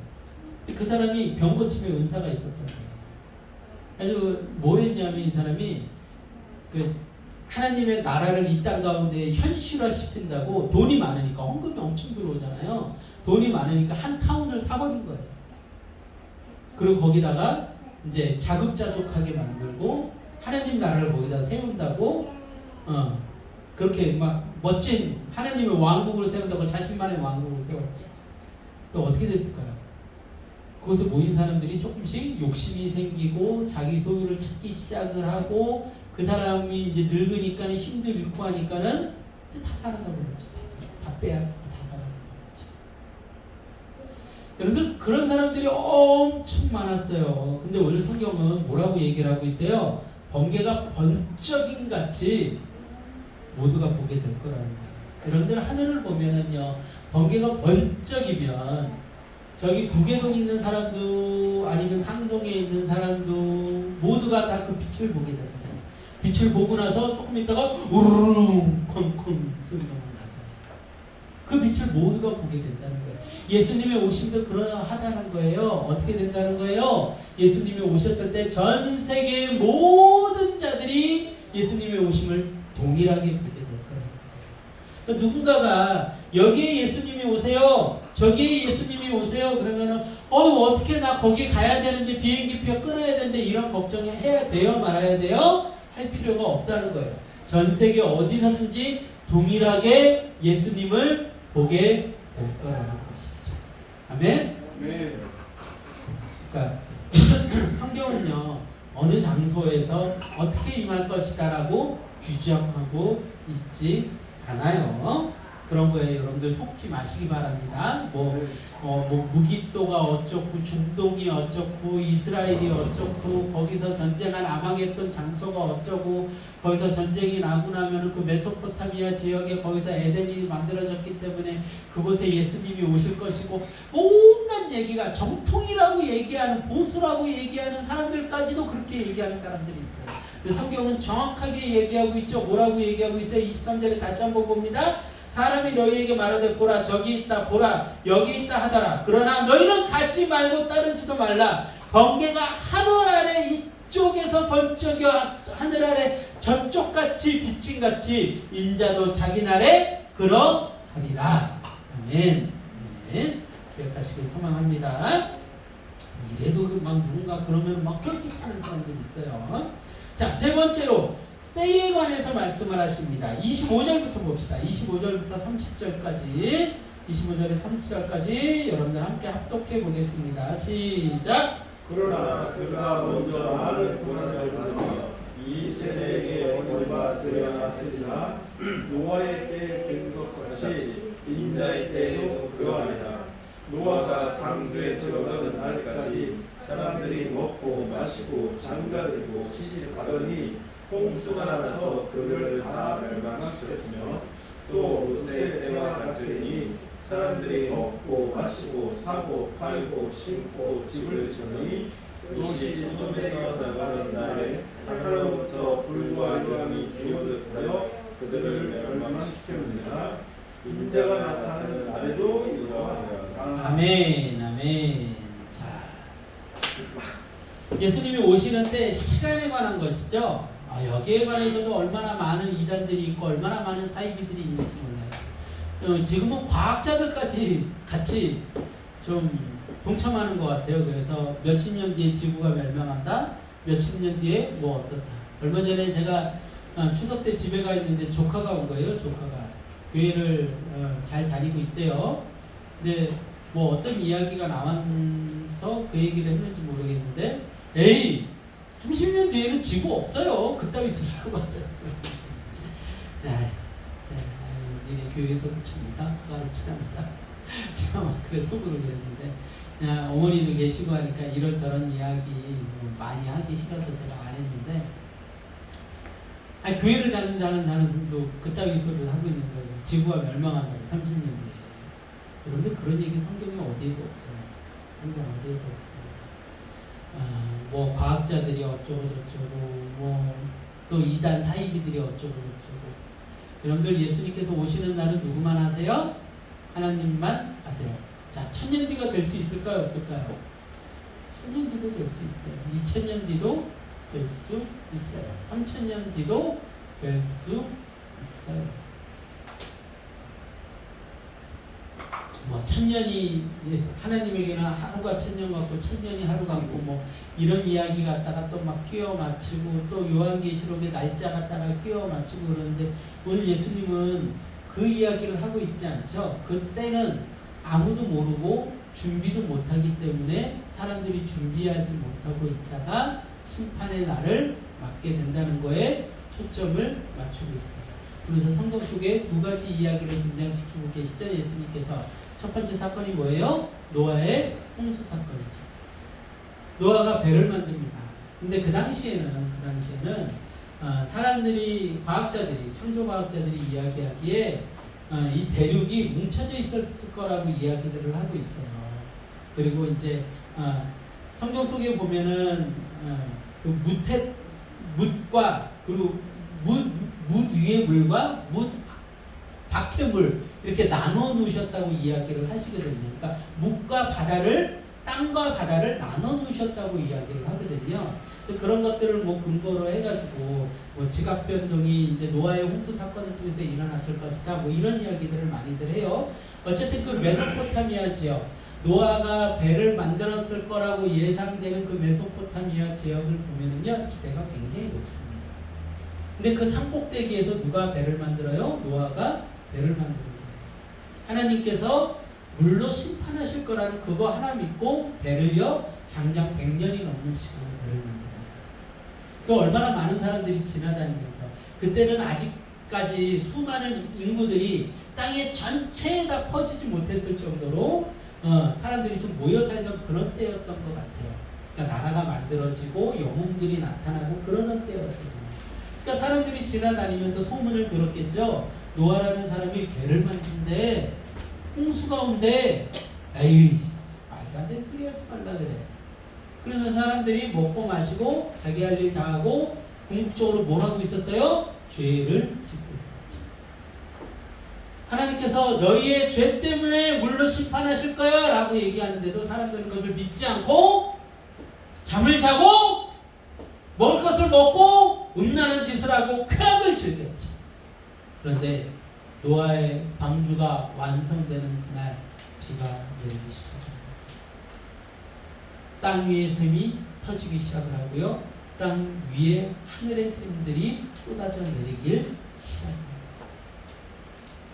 근데 그 사람이 병 고침에 은사가 있었던 거예요. 아주 뭘 했냐면 이 사람이 그 하나님의 나라를 이 땅 가운데 현실화시킨다고 돈이 많으니까 헌금이 엄청 들어오잖아요. 돈이 많으니까 한 타운을 사버린 거예요. 그리고 거기다가 이제 자급자족하게 만들고 하나님 나라를 거기다 세운다고 그렇게 막 멋진 하나님의 왕국을 세운다고 자신만의 왕국을 세웠지. 또 어떻게 됐을까요? 그곳에 모인 사람들이 조금씩 욕심이 생기고 자기 소유를 찾기 시작을 하고 그 사람이 이제 늙으니까 힘도 잃고 하니까는 이제 다 사라져버렸죠. 다 빼앗고 다 사라져버렸죠. 여러분들 그런 사람들이 엄청 많았어요. 근데 오늘 성경은 뭐라고 얘기를 하고 있어요? 번개가 번쩍인 같이 모두가 보게 될 거라는 거예요. 여러분들 하늘을 보면은요, 번개가 번쩍이면 저기 북에동 있는 사람도 아니면 상동에 있는 사람도 모두가 다 그 빛을 보게 되잖아요. 빛을 보고 나서 조금 있다가 우르릉 쾅쾅 소리가 나서 그 빛을 모두가 보게 된다는 거예요. 예수님의 오심도 그러하다는 거예요. 어떻게 된다는 거예요? 예수님이 오셨을 때 전 세계의 모든 자들이 예수님의 오심을 동일하게 보게 될 거예요. 그러니까 누군가가 여기에 예수님이 오세요, 저기에 예수님이 오세요 그러면은 어떻게 나 거기 가야 되는데 비행기표 끊어야 되는데 이런 걱정을 해야 돼요, 말아야 돼요? 할 필요가 없다는 거예요. 전 세계 어디서든지 동일하게 예수님을 보게 될 거라는 것이죠. 아멘? 네. 그러니까 성경은요, 어느 장소에서 어떻게 임할 것이다라고 규정하고 있지 않아요. 그런 거에 여러분들 속지 마시기 바랍니다. 뭐 무기또가 어쩌고 중동이 어쩌고 이스라엘이 어쩌고 거기서 전쟁한 아마겟돈 장소가 어쩌고 거기서 전쟁이 나고 나면 그 메소포타미아 지역에 거기서 에덴이 만들어졌기 때문에 그곳에 예수님이 오실 것이고 온갖 얘기가 정통이라고 얘기하는 보수라고 얘기하는 사람들까지도 그렇게 얘기하는 사람들이 있어요. 근데 성경은 정확하게 얘기하고 있죠. 뭐라고 얘기하고 있어요? 23절에 다시 한번 봅니다. 사람이 너희에게 말하되 보라 저기 있다 보라 여기 있다 하더라. 그러나 너희는 가지 말고 따르지도 말라. 번개가 하늘 아래 이쪽에서 번쩍여 하늘 아래 저쪽같이 비침같이 인자도 자기 날에 그러하리라. 아멘. 아멘. 기억하시길 소망합니다. 이래도 막 누군가 그러면 막 설득하는 사람들이 있어요. 자, 세 번째로 때에 관해서 말씀을 하십니다. 25절부터 봅시다. 25절부터 30절까지 25절에 30절까지 여러분들 함께 합독해 보겠습니다. 시작. 그러나 그가 먼저 말을 고난을 받으며 이 세대에게 어리바 드러나시리라. 노아의 때에 된 것 같이 인자의 때에도 그러하리라. 노아가 방주에 들어가던 날까지 사람들이 먹고 마시고 장가들고 시집가더니 홍수가 나서 그를 다 멸망시켰으며 또 롯의 때와 같으니 사람들이 먹고 마시고 사고 팔고 심고 집을 지으니 롯이 소돔에서 나가는 날에 하늘로부터 불과 유황이 비오듯하여 그들을 멸망시켰느니라. 인자가 나타나는 날에도 이러하리라. 아멘. 아멘. 자, 예수님이 오시는 때 시간에 관한 것이죠. 여기에 관해서도 얼마나 많은 이단들이 있고 얼마나 많은 사이비들이 있는지 몰라요. 지금은 과학자들까지 같이 좀 동참하는 것 같아요. 그래서 몇십 년 뒤에 지구가 멸망한다, 몇십 년 뒤에 뭐 어떻다. 얼마 전에 제가 추석 때 집에 가 있는데 조카가 온 거예요. 조카가 교회를 잘 다니고 있대요. 근데 뭐 어떤 이야기가 나와서 그 얘기를 했는지 모르겠는데, 에이 30년 뒤에는 지구 없어요. 그따위 소리라고 하잖아요. 니네 교회에서도 참 이상하다. 참 그래 속으로 그랬는데, 어머니도 계시고 하니까 이런저런 이야기 많이 하기 싫어서 제가 안 했는데, 아니, 교회를 다닌다는 사람들도 그따위 소리를 하고 있는 거예요. 지구가 멸망한다고 30년 뒤에. 그런데 그런 얘기 성경에 어디에도 없어요. 성경 어디에도 없어요. 뭐 과학자들이 어쩌고 저쩌고 뭐 또 이단 사이비들이 어쩌고 저쩌고. 여러분들 예수님께서 오시는 날은 누구만 아세요? 하나님만 아세요. 자, 1000년 뒤가 될 수 있을까요? 없을까요? 1000년 뒤도 될 수 있어요. 2000년 뒤도 될 수 있어요. 3000년 뒤도 될 수 있어요. 뭐 1000년이 하나님에게는 하루가 1000년 같고 1000년이 하루 같고 뭐 이런 이야기 갖다가 또 막 끼워 맞추고 또 요한계시록의 날짜 갖다가 끼워 맞추고 그러는데 오늘 예수님은 그 이야기를 하고 있지 않죠. 그때는 아무도 모르고 준비도 못하기 때문에 사람들이 준비하지 못하고 있다가 심판의 날을 맞게 된다는 거에 초점을 맞추고 있어요. 그래서 성경 속에 두 가지 이야기를 등장시키고 계시죠. 예수님께서 첫 번째 사건이 뭐예요? 노아의 홍수 사건이죠. 노아가 배를 만듭니다. 근데 그 당시에는 사람들이 과학자들이 창조과학자들이 이야기하기에 이 대륙이 뭉쳐져 있었을 거라고 이야기들을 하고 있어요. 그리고 이제 성경 속에 보면은 그 뭇과 그리고 뭇 위의 물과 뭇 밖의 물 이렇게 나눠 놓으셨다고 이야기를 하시거든요. 그러니까 뭇과 바다를 땅과 바다를 나눠 놓으셨다고 이야기를 하거든요. 그래서 그런 것들을 뭐 근거로 해가지고 뭐 지각 변동이 이제 노아의 홍수 사건을 통해서 일어났을 것이다. 뭐 이런 이야기들을 많이들 해요. 어쨌든 그 메소포타미아 지역 노아가 배를 만들었을 거라고 예상되는 그 메소포타미아 지역을 보면은요 지대가 굉장히 높습니다. 근데 그 산꼭대기에서 누가 배를 만들어요? 노아가 배를 만듭니다. 하나님께서 물로 심판하실 거라는 그거 하나 믿고 배를요 장장 100년이 넘는 시간을 배를 만듭니다. 그 얼마나 많은 사람들이 지나다니면서 그때는 아직까지 수많은 인구들이 땅의 전체에 다 퍼지지 못했을 정도로 사람들이 좀 모여 살던 그런 때였던 것 같아요. 그러니까 나라가 만들어지고 영웅들이 나타나고 그러는 때였거든요. 그러니까 사람들이 지나다니면서 소문을 들었겠죠. 노아라는 사람이 배를 만든데 홍수 가운데 에이 말도 안 되는 소리 하지 말라 그래. 그래서 사람들이 먹고 마시고 자기 할 일 다 하고 궁극적으로 뭘 하고 있었어요? 죄를 짓고 있었죠. 하나님께서 너희의 죄 때문에 물로 심판하실 거야 라고 얘기하는데도 사람들은 그것을 믿지 않고 잠을 자고 먹을 것을 먹고 음란한 짓을 하고 쾌락을 즐겼죠. 그런데 노아의 방주가 완성되는 그날 비가 내리기 시작합니다. 땅 위의 샘이 터지기 시작을 하고요. 땅 위에 하늘의 샘들이 쏟아져 내리길 시작합니다.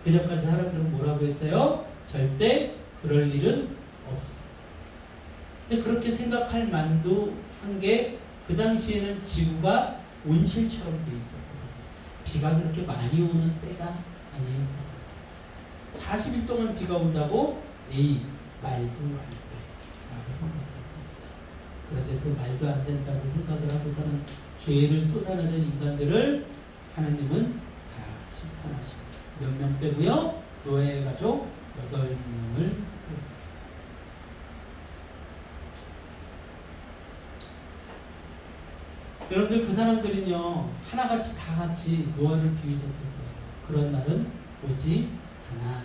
그전까지 사람들은 뭐라고 했어요? 절대 그럴 일은 없어. 근데 그렇게 생각할 만도 한 게 그 당시에는 지구가 온실처럼 돼 있었거든요. 비가 그렇게 많이 오는 때가 아니에요. 40일 동안 비가 온다고? 에이, 말도 안 돼. 라고 생각했던 거죠. 그런데 그 말도 안 된다고 생각을 하고서는 죄를 쏟아내는 인간들을 하나님은 다 심판하시고 몇 명 빼고요? 노아의 가족 8명을 여러분들 그 사람들은요 하나같이 다 같이 노아를 비유셨을 거예요. 그런 날은 오지 않아.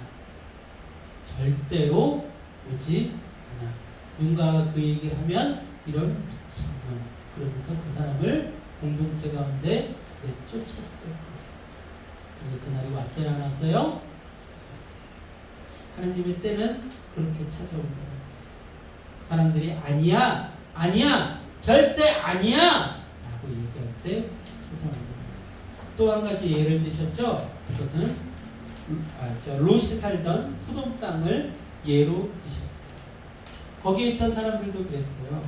절대로 오지 않아. 누군가가 그 얘기를 하면 이런 미친놈 그러면서 그 사람을 공동체 가운데 내쫓았을 거예요. 그런데 그날이 왔어요 안 왔어요? 왔어요. 하나님의 때는 그렇게 찾아온다. 사람들이 아니야 아니야 절대 아니야 라고 얘기할 때 찾아옵니다. 또 한 가지 예를 드셨죠? 그것은 롯이 살던 소돔 땅을 예로 드셨어요. 거기에 있던 사람들도 그랬어요.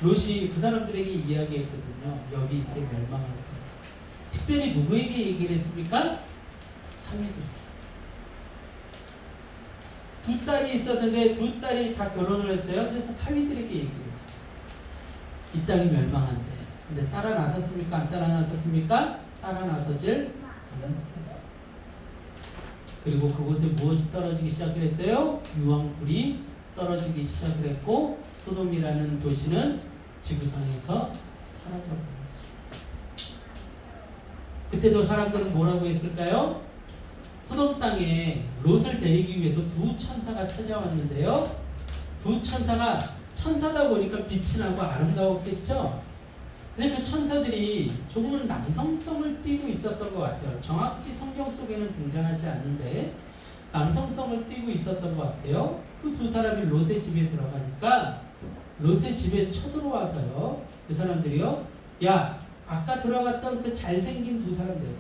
롯이 그 사람들에게 이야기했거든요. 여기 이제 멸망할 거예요. 특별히 누구에게 얘기를 했습니까? 사위들. 두 딸이 있었는데 두 딸이 다 결혼을 했어요. 그래서 사위들에게 얘기를 했어요. 이 땅이 멸망한대. 근데 따라 나섰습니까? 안 따라 나섰습니까? 따라 나서질 않았어요. 그리고 그곳에 무엇이 떨어지기 시작을 했어요? 유황불이 떨어지기 시작을 했고 소돔이라는 도시는 지구상에서 사라져버렸어요. 그때도 사람들은 뭐라고 했을까요? 소돔 땅에 롯을 데리기 위해서 두 천사가 찾아왔는데요. 두 천사가 천사다 보니까 빛이 나고 아름다웠겠죠. 근데 그 천사들이 조금은 남성성을 띠고 있었던 것 같아요. 정확히 성경 속에는 등장하지 않는데 남성성을 띠고 있었던 것 같아요. 그 두 사람이 롯의 집에 들어가니까 롯의 집에 쳐들어와서요. 그 사람들이요. 야, 아까 들어갔던 그 잘생긴 두 사람 내고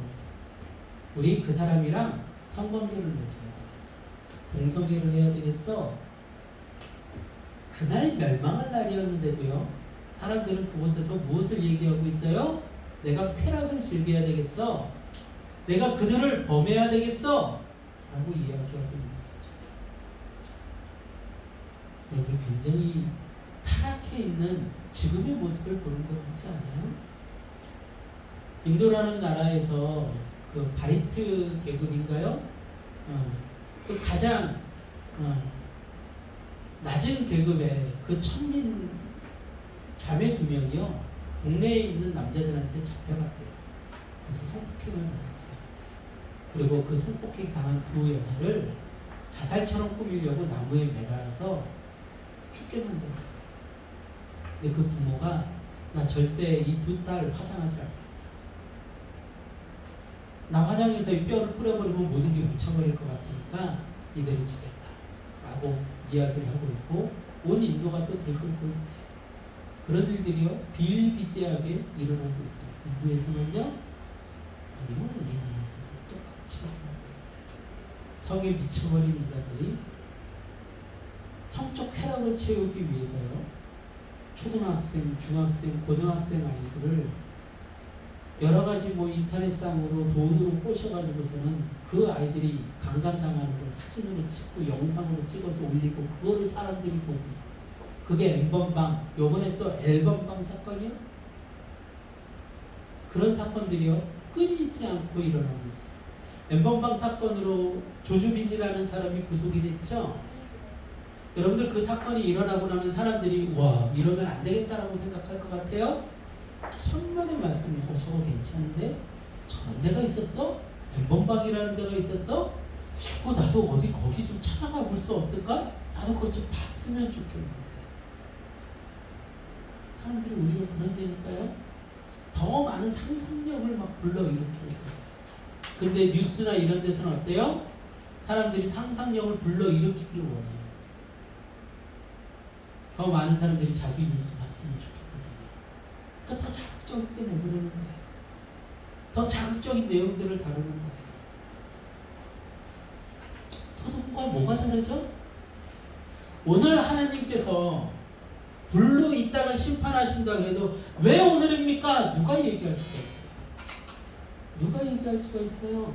우리 그 사람이랑 성관계를 맺어야 되겠어. 동성애를 해야 되겠어. 그날 멸망할 날이었는데도요. 사람들은 그곳에서 무엇을 얘기하고 있어요? 내가 쾌락을 즐겨야 되겠어. 내가 그들을 범해야 되겠어. 라고 이야기하고 있는 거죠. 여기 굉장히 타락해 있는 지금의 모습을 보는 것 같지 않아요? 인도라는 나라에서 그 바리트 계급인가요? 그 가장 낮은 계급의 그 천민 자매 두 명이요. 동네에 있는 남자들한테 잡혀갔대요. 그래서 성폭행을 당했대요. 그리고 그 성폭행 당한 두 여자를 자살처럼 꾸미려고 나무에 매달아서 죽게 만들었대요. 근데 그 부모가 나 절대 이 두 딸 화장하지 않겠다. 나 화장해서 이 뼈를 뿌려버리면 모든 게 묻혀버릴 것 같으니까 이대로 두겠다. 라고 이야기를 하고 있고 온 인도가 또 들끓고 있대요. 그런 일들이요. 비일비재하게 일어나고 있어요. 인도에서는요. 아니면 우리나라에서도 똑같이 일어나고 있어요. 성에 미쳐버린 인간들이 성적 쾌락을 채우기 위해서요. 초등학생, 중학생, 고등학생 아이들을 여러 가지 뭐 인터넷상으로 돈으로 꼬셔가지고서는 그 아이들이 강간당하는 걸 사진으로 찍고 영상으로 찍어서 올리고 그거를 사람들이 보고 그게 엠번방, 요번에 또 앨범방 사건이요? 그런 사건들이요 끊이지 않고 일어나고 있어요. 엠번방 사건으로 조주빈이라는 사람이 구속이 됐죠? 여러분들 그 사건이 일어나고 나면 사람들이 와 이러면 안 되겠다라고 생각할 것 같아요? 천만의 말씀이 저거 괜찮은데? 저런 데가 있었어? 엠번방이라는 데가 있었어? 나도 어디 거기 좀 찾아가 볼 수 없을까? 나도 그것 좀 봤으면 좋겠는데. 사람들이 우리가 그런 데니까요. 더 많은 상상력을 막 불러일으키고. 근데 뉴스나 이런 데서는 어때요? 사람들이 상상력을 불러일으키기를 원해요. 더 많은 사람들이 자기 뉴스 봤으면 좋겠거든요. 그러니까 더 자극적이게 내버리는 거예요. 더 자극적인 내용들을 다루는 거예요. 소돔과 뭐가 다르죠? 오늘 하나님께서 불로 이 땅을 심판하신다 그래도 왜 오늘입니까? 누가 얘기할 수가 있어요? 누가 얘기할 수가 있어요?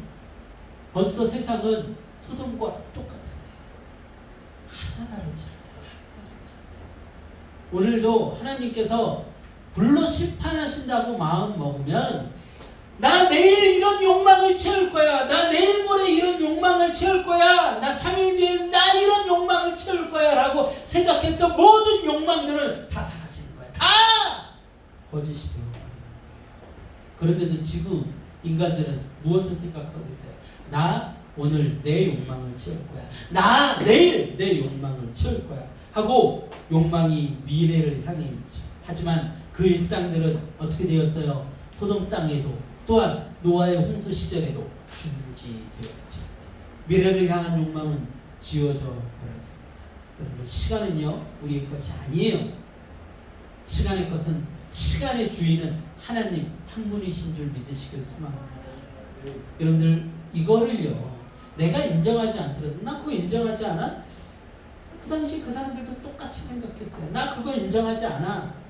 벌써 세상은 소돔과 똑같은데 하나 다르지 않아요. 오늘도 하나님께서 불로 심판하신다고 마음 먹으면 나 내일 이런 욕망을 채울 거야. 나 내일 모레 이런 욕망을 채울 거야. 나 3일 뒤에 나 이런 욕망을 채울 거야 라고 생각했던 모든 욕망들은 다 사라지는 거야. 다 거짓이 되고 그런데도 지금 인간들은 무엇을 생각하고 있어요? 나 오늘 내 욕망을 채울 거야. 나 내일 내 욕망을 채울 거야 하고 욕망이 미래를 향해 있죠. 하지만 그 일상들은 어떻게 되었어요? 소돔 땅에도 또한 노아의 홍수 시절에도 중지되었죠. 미래를 향한 욕망은 지워져 버렸습니다. 여러분 시간은요 우리의 것이 아니에요. 시간의 것은 시간의 주인은 하나님 한 분이신 줄 믿으시길 소망합니다. 여러분들 이거를요 내가 인정하지 않더라도 나 그거 인정하지 않아? 그 당시 그 사람들도 똑같이 생각했어요. 나 그거 인정하지 않아.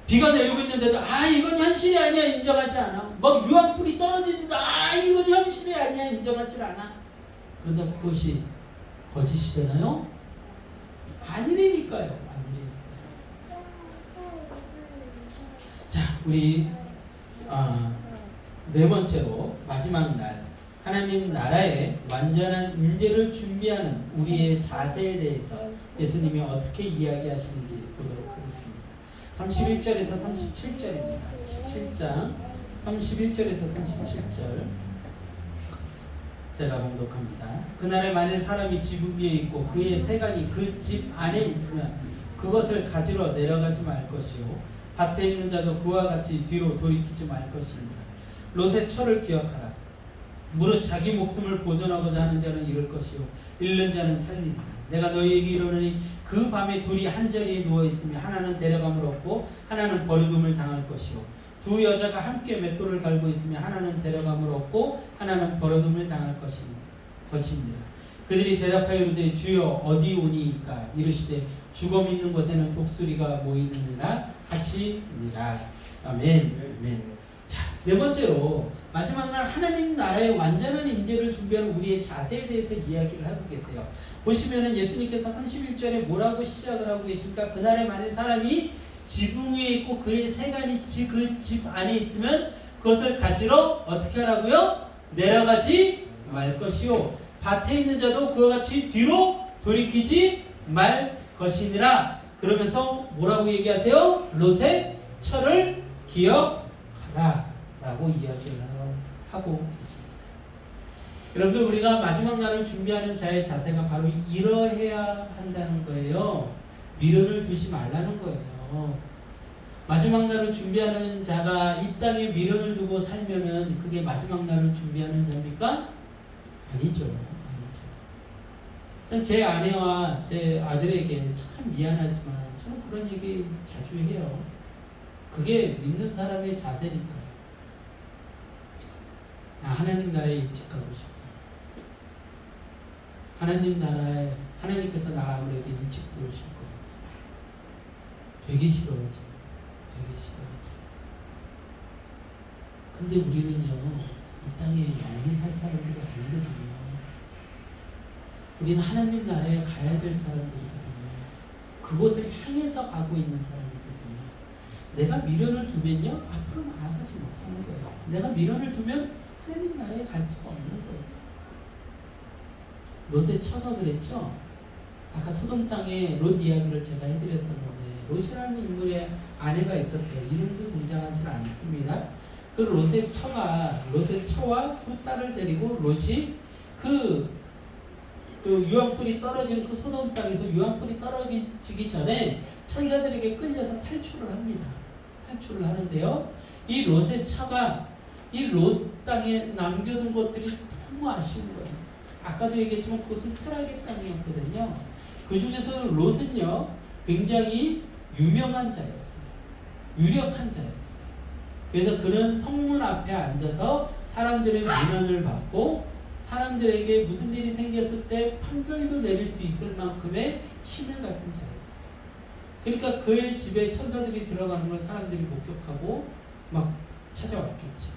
비가 내리고 있는데도 이건 현실이 아니야 인정하지 않아. 막 유황불이 떨어지는데 이건 현실이 아니야 인정하지 않아. 그런데 그것이 거짓이 되나요? 아니라니까요. 아니라니까요. 자 우리 네 번째로 마지막 날 하나님 나라의 완전한 임재를 준비하는 우리의 자세에 대해서 예수님이 어떻게 이야기하시는지 보도록 하겠습니다. 31절에서 37절입니다. 17장 31절에서 37절 제가 봉독합니다. 그날에 만일 사람이 지붕 위에 있고 그의 세간이 그 집 안에 있으면 그것을 가지러 내려가지 말 것이요 밭에 있는 자도 그와 같이 뒤로 돌이키지 말 것입니다. 롯의 철을 기억하라. 무릇 자기 목숨을 보존하고자 하는 자는 잃을 것이요 잃는 자는 살리리라. 내가 너희에게 이르노니 그 밤에 둘이 한 자리에 누워 있으며 하나는 데려감을 얻고 하나는 버려둠을 당할 것이요 두 여자가 함께 맷돌을 갈고 있으며 하나는 데려감을 얻고 하나는 버려둠을 당할 것입니다. 그들이 대답하여 이르되 주여 어디 오니이까 이르시되 죽음 있는 곳에는 독수리가 모이느니라 하시니라. 아멘. 아멘. 자, 네 번째로 마지막 날 하나님 나라의 완전한 임재를 준비하는 우리의 자세에 대해서 이야기를 하고 계세요. 보시면은 예수님께서 31절에 뭐라고 시작을 하고 계십니까? 그날에 만일 사람이 지붕 위에 있고 그의 세간이 그 집 안에 있으면 그것을 가지러 어떻게 하라고요? 내려가지 말 것이요 밭에 있는 자도 그와 같이 뒤로 돌이키지 말 것이니라. 그러면서 뭐라고 얘기하세요? 롯의 철을 기억하라 라고 이야기를 하고 계십니다. 여러분들 우리가 마지막 날을 준비하는 자의 자세가 바로 이러해야 한다는 거예요. 미련을 두지 말라는 거예요. 마지막 날을 준비하는 자가 이 땅에 미련을 두고 살면은 그게 마지막 날을 준비하는 자입니까? 아니죠. 제 아내와 제 아들에게 참 미안하지만 저는 그런 얘기 자주 해요. 그게 믿는 사람의 자세니까요. 나 하나님 나라에 일찍 가고 싶다. 하나님 나라에 하나님께서 나 아무에게 일찍 부르실 것 같아. 되게 싫어하지. 되게 싫어하지. 근데 우리는요, 이 땅에 영원히 살 사람들이 아니거든요. 우리는 하나님 나라에 가야 될 사람들이거든요. 그곳을 향해서 가고 있는 사람이거든요. 내가 미련을 두면요, 앞으로 나아가지 못하는 거예요. 내가 미련을 두면 하나님 나라에 갈 수가 없는 거예요. 롯의 처가 그랬죠? 아까 소돔 땅에 롯 이야기를 제가 해드렸었는데 롯이라는 인물의 아내가 있었어요. 이름도 등장하지 않습니다. 그 롯의 처와 두 딸을 데리고 롯이 그 유황불이 떨어지는 그 소돔 땅에서 유황불이 떨어지기 전에 천사들에게 끌려서 탈출을 합니다. 탈출을 하는데요. 이 롯의 처가 이 롯 땅에 남겨둔 것들이 너무 아쉬운 거예요. 아까도 얘기했지만 그것은 타락의 땅이었거든요. 그 중에서 롯은요 굉장히 유명한 자였어요. 유력한 자였어요. 그래서 그는 성문 앞에 앉아서 사람들의 민원을 받고 사람들에게 무슨 일이 생겼을 때 판결도 내릴 수 있을 만큼의 힘을 가진 자였어요. 그러니까 그의 집에 천사들이 들어가는 걸 사람들이 목격하고 막 찾아왔겠지.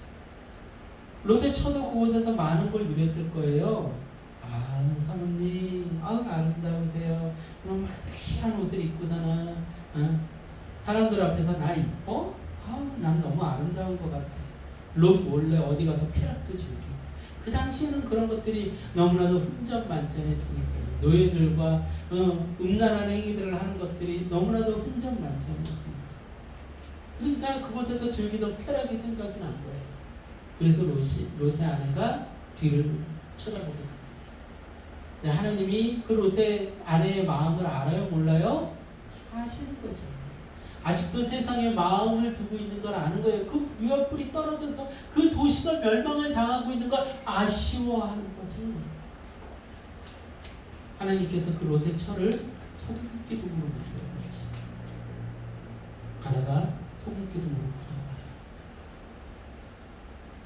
롯의 처도 그곳에서 많은 걸 누렸을 거예요. 아, 사모님, 아름다우세요. 막 섹시한 옷을 입고서는 사람들 앞에서 나 이뻐? 난 너무 아름다운 것 같아. 롯 몰래 어디 가서 쾌락도 즐기고. 그 당시에는 그런 것들이 너무나도 흥정만전했으니까 노예들과 음란한 행위들을 하는 것들이 너무나도 흥정만전했습니다. 그러니까 그곳에서 즐기던 쾌락이 생각이 난 거예요. 그래서 롯의 아내가 뒤를 쳐다보게 됩니다. 하나님이 그 롯의 아내의 마음을 알아요? 몰라요? 아시는 거죠. 아직도 세상에 마음을 두고 있는 걸 아는 거예요. 그 유황불이 떨어져서 그 도시가 멸망을 당하고 있는 걸 아쉬워하는 거죠. 하나님께서 그 롯의 철을 소금기둥으로 묻어버리십니다. 가다가 소금기둥으로 묻어버려요.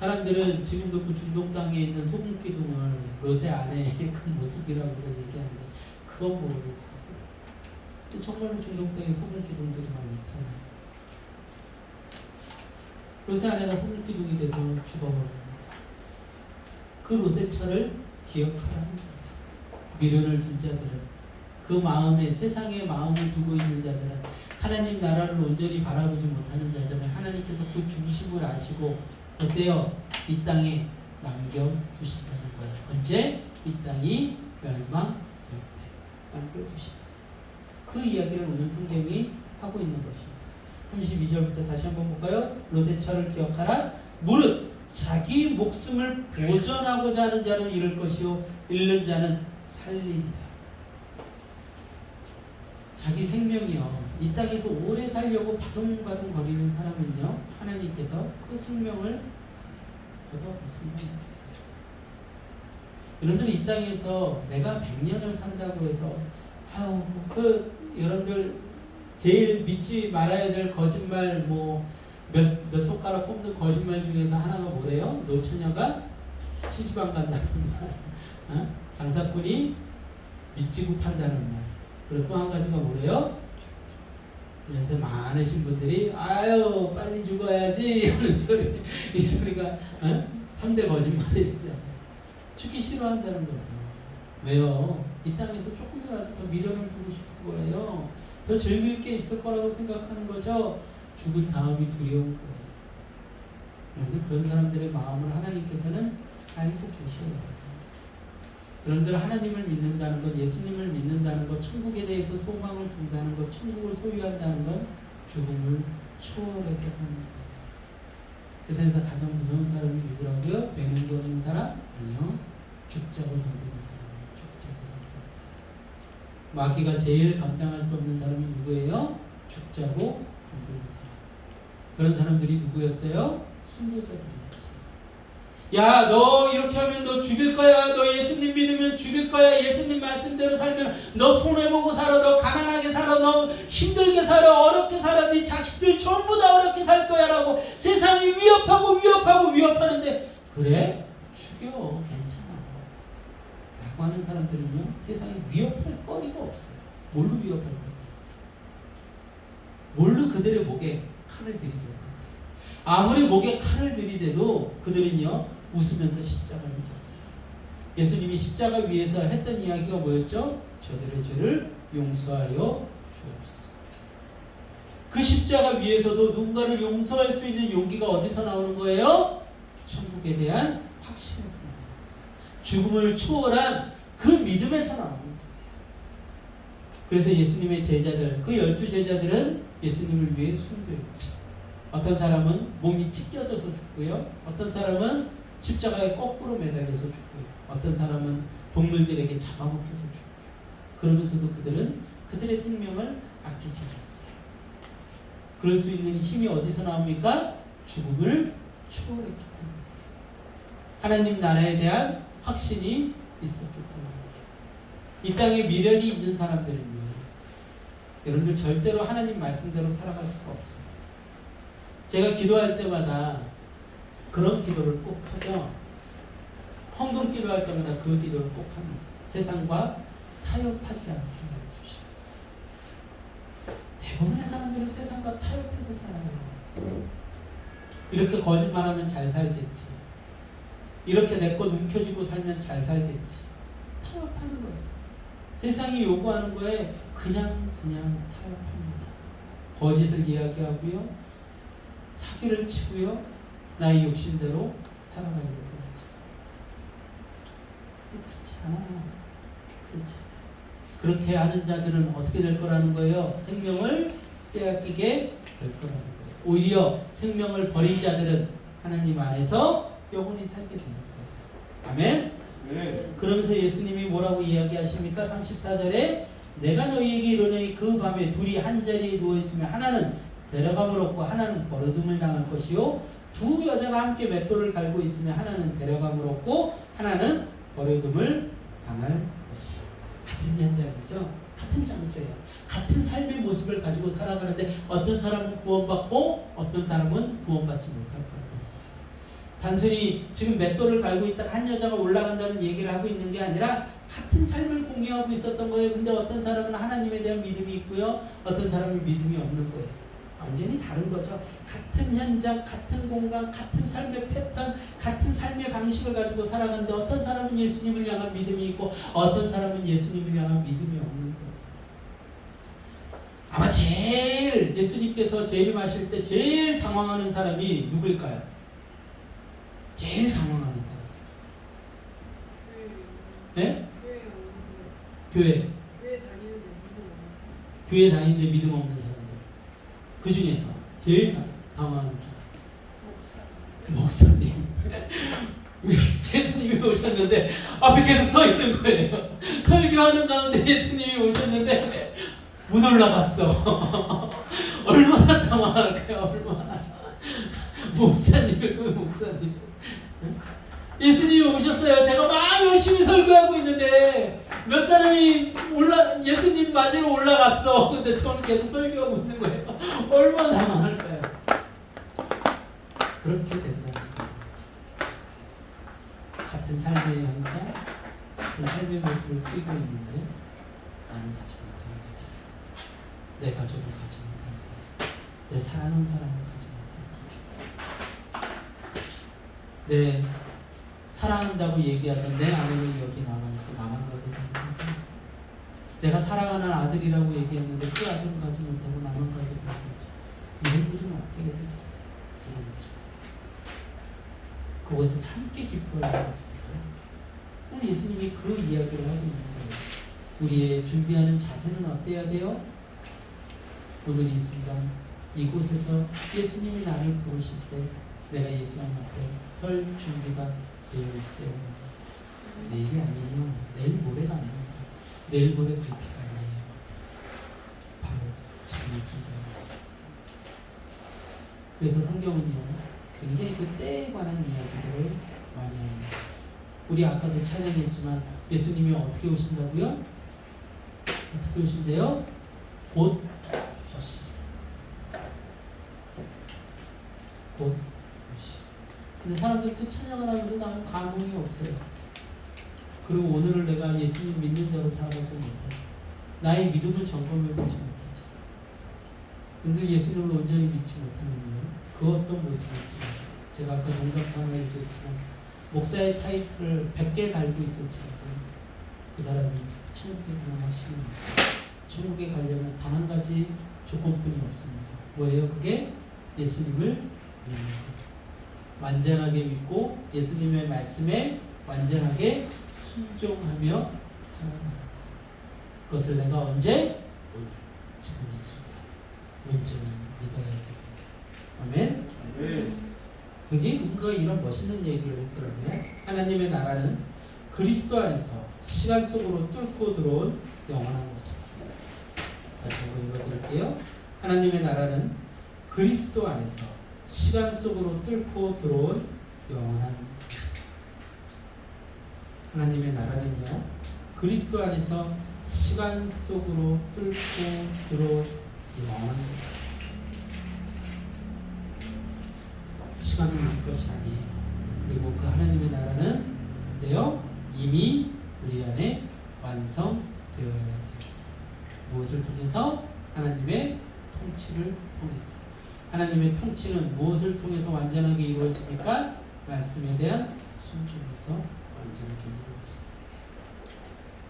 사람들은 지금도 그 중동 땅에 있는 소금기둥을 롯의 아내의 그 모습이라고 얘기하는데 그건 모르겠어요. 정말로 중동 땅에 소금기둥들이 많이 있잖아요. 롯의 아내가 소금기둥이 돼서 죽어버립니다. 그 롯의 철을 기억하라는 거예요. 미련을 둔 자들은 그 마음에 세상의 마음을 두고 있는 자들은, 하나님 나라를 온전히 바라보지 못하는 자들은 하나님께서 그 중심을 아시고 어때요? 이 땅에 남겨두신다는 거예요. 언제? 이 땅이 멸망할 때 남겨두신다. 그 이야기를 오늘 성경이 하고 있는 것입니다. 32절부터 다시 한번 볼까요? 롯의 철을 기억하라. 무릇 자기 목숨을 보전하고자 하는 자는 잃을 것이요 잃는 자는 살리리라. 자기 생명이요, 이 땅에서 오래 살려고 바둥바둥 거리는 사람은요, 하나님께서 그 생명을 얻어보신다. 여러분들 이 땅에서 내가 100년을 산다고 해서 여러분들 제일 믿지 말아야 될 거짓말, 몇 손가락 꼽는 거짓말 중에서 하나가 뭐래요? 노처녀가 시집안 간다는 말, 장사꾼이 밑지고 판다는 말. 그리고 또 한 가지가 뭐래요? 연세 많으신 분들이 아유 빨리 죽어야지 하는 소리, 이 소리가 3대 거짓말이잖아요. 죽기 싫어한다는 거죠. 왜요? 이 땅에서 조금이라도 더 미련을 두고 싶은 거예요. 더 즐길 게 있을 거라고 생각하는 거죠. 죽은 다음이 두려운 거예요. 그런데 그런 사람들의 마음을 하나님께서는 알고 계셔요. 여러분들 하나님을 믿는다는 것, 예수님을 믿는다는 것, 천국에 대해서 소망을 둔다는 것, 천국을 소유한다는 건 죽음을 초월해서 사는 거예요. 세상에서 가장 무서운 사람이 누구라고요? 배는 없는 사람? 아니요. 죽자고 덤비는 사람이에요. 죽자고 덤비는 사람. 마귀가 제일 감당할 수 없는 사람이 누구예요? 죽자고 덤비는 사람. 그런 사람들이 누구였어요? 순교자들이었어요. 야, 너 이렇게 하면 너 죽일 거야. 너 예수님 믿으면 죽일 거야. 예수님 말씀대로 살면 너 손해보고 살아. 너 가난하게 살아. 너 힘들게 살아. 어렵게 살아. 네 자식들 전부 다 어렵게 살 거야 라고 세상이 위협하는데, 그래? 죽여. 괜찮아 라고 하는 사람들은요, 세상에 위협할 거리가 없어요. 뭘로 위협할 거야? 뭘로 그들의 목에 칼을 들이대요? 아무리 목에 칼을 들이대도 그들은요, 웃으면서 십자가를 졌어요. 예수님이 십자가 위에서 했던 이야기가 뭐였죠? 저들의 죄를 용서하여 주옵소서. 그 십자가 위에서도 누군가를 용서할 수 있는 용기가 어디서 나오는 거예요? 천국에 대한 확신에서 나옵니다. 죽음을 초월한 그 믿음에서 나옵니다. 그래서 예수님의 제자들, 그 12제자들은 예수님을 위해 순교했죠. 어떤 사람은 몸이 찢겨져서 죽고요. 어떤 사람은 십자가에 거꾸로 매달려서 죽고요. 어떤 사람은 동물들에게 잡아먹혀서 죽고요. 그러면서도 그들은 그들의 생명을 아끼지 않았어요. 그럴 수 있는 힘이 어디서 나옵니까? 죽음을 초월했기 때문에. 하나님 나라에 대한 확신이 있었기 때문에. 이 땅에 미련이 있는 사람들은요, 여러분들 절대로 하나님 말씀대로 살아갈 수가 없어요. 제가 기도할 때마다 그런 기도를 꼭 하죠. 헌금 기도할 때마다 그 기도를 꼭 합니다. 세상과 타협하지 않게 해주시오. 대부분의 사람들은 세상과 타협해서 살아요. 이렇게 거짓말하면 잘 살겠지. 이렇게 내 것 움켜쥐고 살면 잘 살겠지. 타협하는 거예요. 세상이 요구하는 거에 그냥 타협합니다. 거짓을 이야기하고요, 사기를 치고요, 나의 욕심대로 살아가려고 하죠. 그렇지 않아요. 그렇지. 그렇게 하는 자들은 어떻게 될 거라는 거예요? 생명을 빼앗기게 될 거라는 거예요. 오히려 생명을 버린 자들은 하나님 안에서 영원히 살게 되는 거예요. 아멘? 네. 그러면서 예수님이 뭐라고 이야기하십니까? 34절에 내가 너희에게 이르노니 그 밤에 둘이 한 자리에 누워있으면 하나는 데려감을 얻고 하나는 버려둠을 당할 것이요, 두 여자가 함께 맷돌을 갈고 있으면 하나는 데려감을 얻고 하나는 버려둠을 당할 것이요. 같은 현장이죠. 같은 장소예요. 같은 삶의 모습을 가지고 살아가는데 어떤 사람은 구원받고 어떤 사람은 구원받지 못할 거예요. 단순히 지금 맷돌을 갈고 있다 한 여자가 올라간다는 얘기를 하고 있는 게 아니라 같은 삶을 공유하고 있었던 거예요. 근데 어떤 사람은 하나님에 대한 믿음이 있고요, 어떤 사람은 믿음이 없는 거예요. 완전히 다른 거죠. 같은 현장, 같은 공간, 같은 삶의 패턴, 같은 삶의 방식을 가지고 살아가는데 어떤 사람은 예수님을 향한 믿음이 있고 어떤 사람은 예수님을 향한 믿음이 없는 거예요. 아마 제일 예수님께서 재림하실 때 제일 당황하는 사람이 누구일까요? 제일 당황하는 사람. 네? 교회. 교회 다니는데 믿음 없는 사람들. 그 중에서 제일 당황하는 사람. 목사님. 예수님이 오셨는데 앞에 계속 서 있는 거예요. 설교하는 가운데 예수님이 오셨는데 못 올라갔어. 얼마나 당황할까요? 얼마나. 목사님. 예수님이 오셨어요. 제가 막 열심히 설교하고 있는데 몇 사람이 예수님 맞으러 올라갔어. 근데 저는 계속 설교하고 있는 거예요. 얼마나 당황할까요? 그렇게 된다는 거예요. 같은 삶의 형태, 같은 삶의 모습을 띄고 있는데 나는 가지 못하는 거지. 내 가족을 가지 못하는 거지. 내 사랑하는 사람을 가지 못하는 거지. 내 사랑한다고 얘기하던 내 아내는 여기 남아있고 나만 가게 되는 거지. 내가 사랑하는 아들이라고 얘기했는데 그 아들은 가지 못하고 나만 가게 되는 거지. 이런 일은 없어야 되지. 이런 일. 그것에서 함께 기뻐해야 되지. 오늘 예수님이 그 이야기를 하고 있어요. 우리의 준비하는 자세는 어때야 돼요? 오늘 이 순간 이곳에서 예수님이 나를 부르실 때 내가 예수님 앞에 설 준비가 되어 있어요. 내일이 아니에요. 내일 모레가 아니에요. 내일 모레 그렇게 아니에요. 바로 지금 이 순간. 그래서 성경은요 굉장히 그 때에 관한 이야기들을 많이 합니다. 우리 아까도 찬양했지만 예수님이 어떻게 오신다고요? 어떻게 오신대요? 곧 오시. 곧 오시. 근데 사람들 그 찬양을 하면서 나는 감흥이 없어요. 그리고 오늘을 내가 예수님 믿는 자로 살아가지 못해. 나의 믿음을 점검해보지 못하지. 근데 예수님을 온전히 믿지 못하면 그 어떤 모습일지. 제가 아까 농담하며 얘기했지만 목사의 타이틀을 100개 달고 있을지라도 그 사람이 천국에 가는 것입니다. 천국에 가려면 단 한 가지 조건뿐이 없습니다. 뭐예요? 그게 예수님을 믿는 것. 완전하게 믿고 예수님의 말씀에 완전하게 순종하며 살아가는 것. 그것을 내가 언제? 오늘, 지금 이 순간 온전히 믿어야 됩니다. 아멘? 아멘. 그게 누군가 이런 멋있는 얘기를 했더라고요. 하나님의 나라는 그리스도 안에서 시간 속으로 뚫고 들어온 영원한 것이다. 다시 한번 읽어드릴게요. 하나님의 나라는 그리스도 안에서 시간 속으로 뚫고 들어온 영원한 것이다. 하나님의 나라는요, 그리스도 안에서 시간 속으로 뚫고 들어온 영원한 것이다. 시간을 울 것이 아니에요. 그리고 그 하나님의 나라는 어때요? 이미 우리 안에 완성되어야 돼요. 무엇을 통해서? 하나님의 통치를 통해서. 하나님의 통치는 무엇을 통해서 완전하게 이루어집니까? 말씀에 대한 순종에서 완전하게 이루어집니다.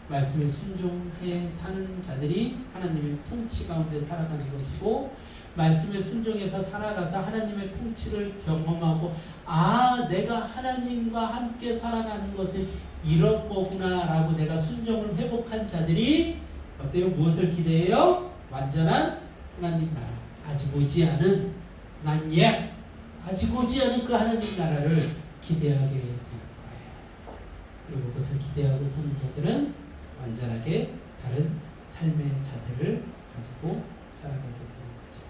말씀에 순종해 사는 자들이 하나님의 통치 가운데 살아가는 것이고, 말씀에 순종해서 살아가서 하나님의 통치를 경험하고, 아, 내가 하나님과 함께 살아가는 것은 이럴 거구나 라고 내가 순종을 회복한 자들이 어때요? 무엇을 기대해요? 완전한 하나님 나라. 아직 오지 않은, 난 예, 아직 오지 않은 그 하나님 나라를 기대하게 되는 거예요. 그리고 그것을 기대하고 사는 자들은 완전하게 다른 삶의 자세를 가지고 살아가게 되는 거죠.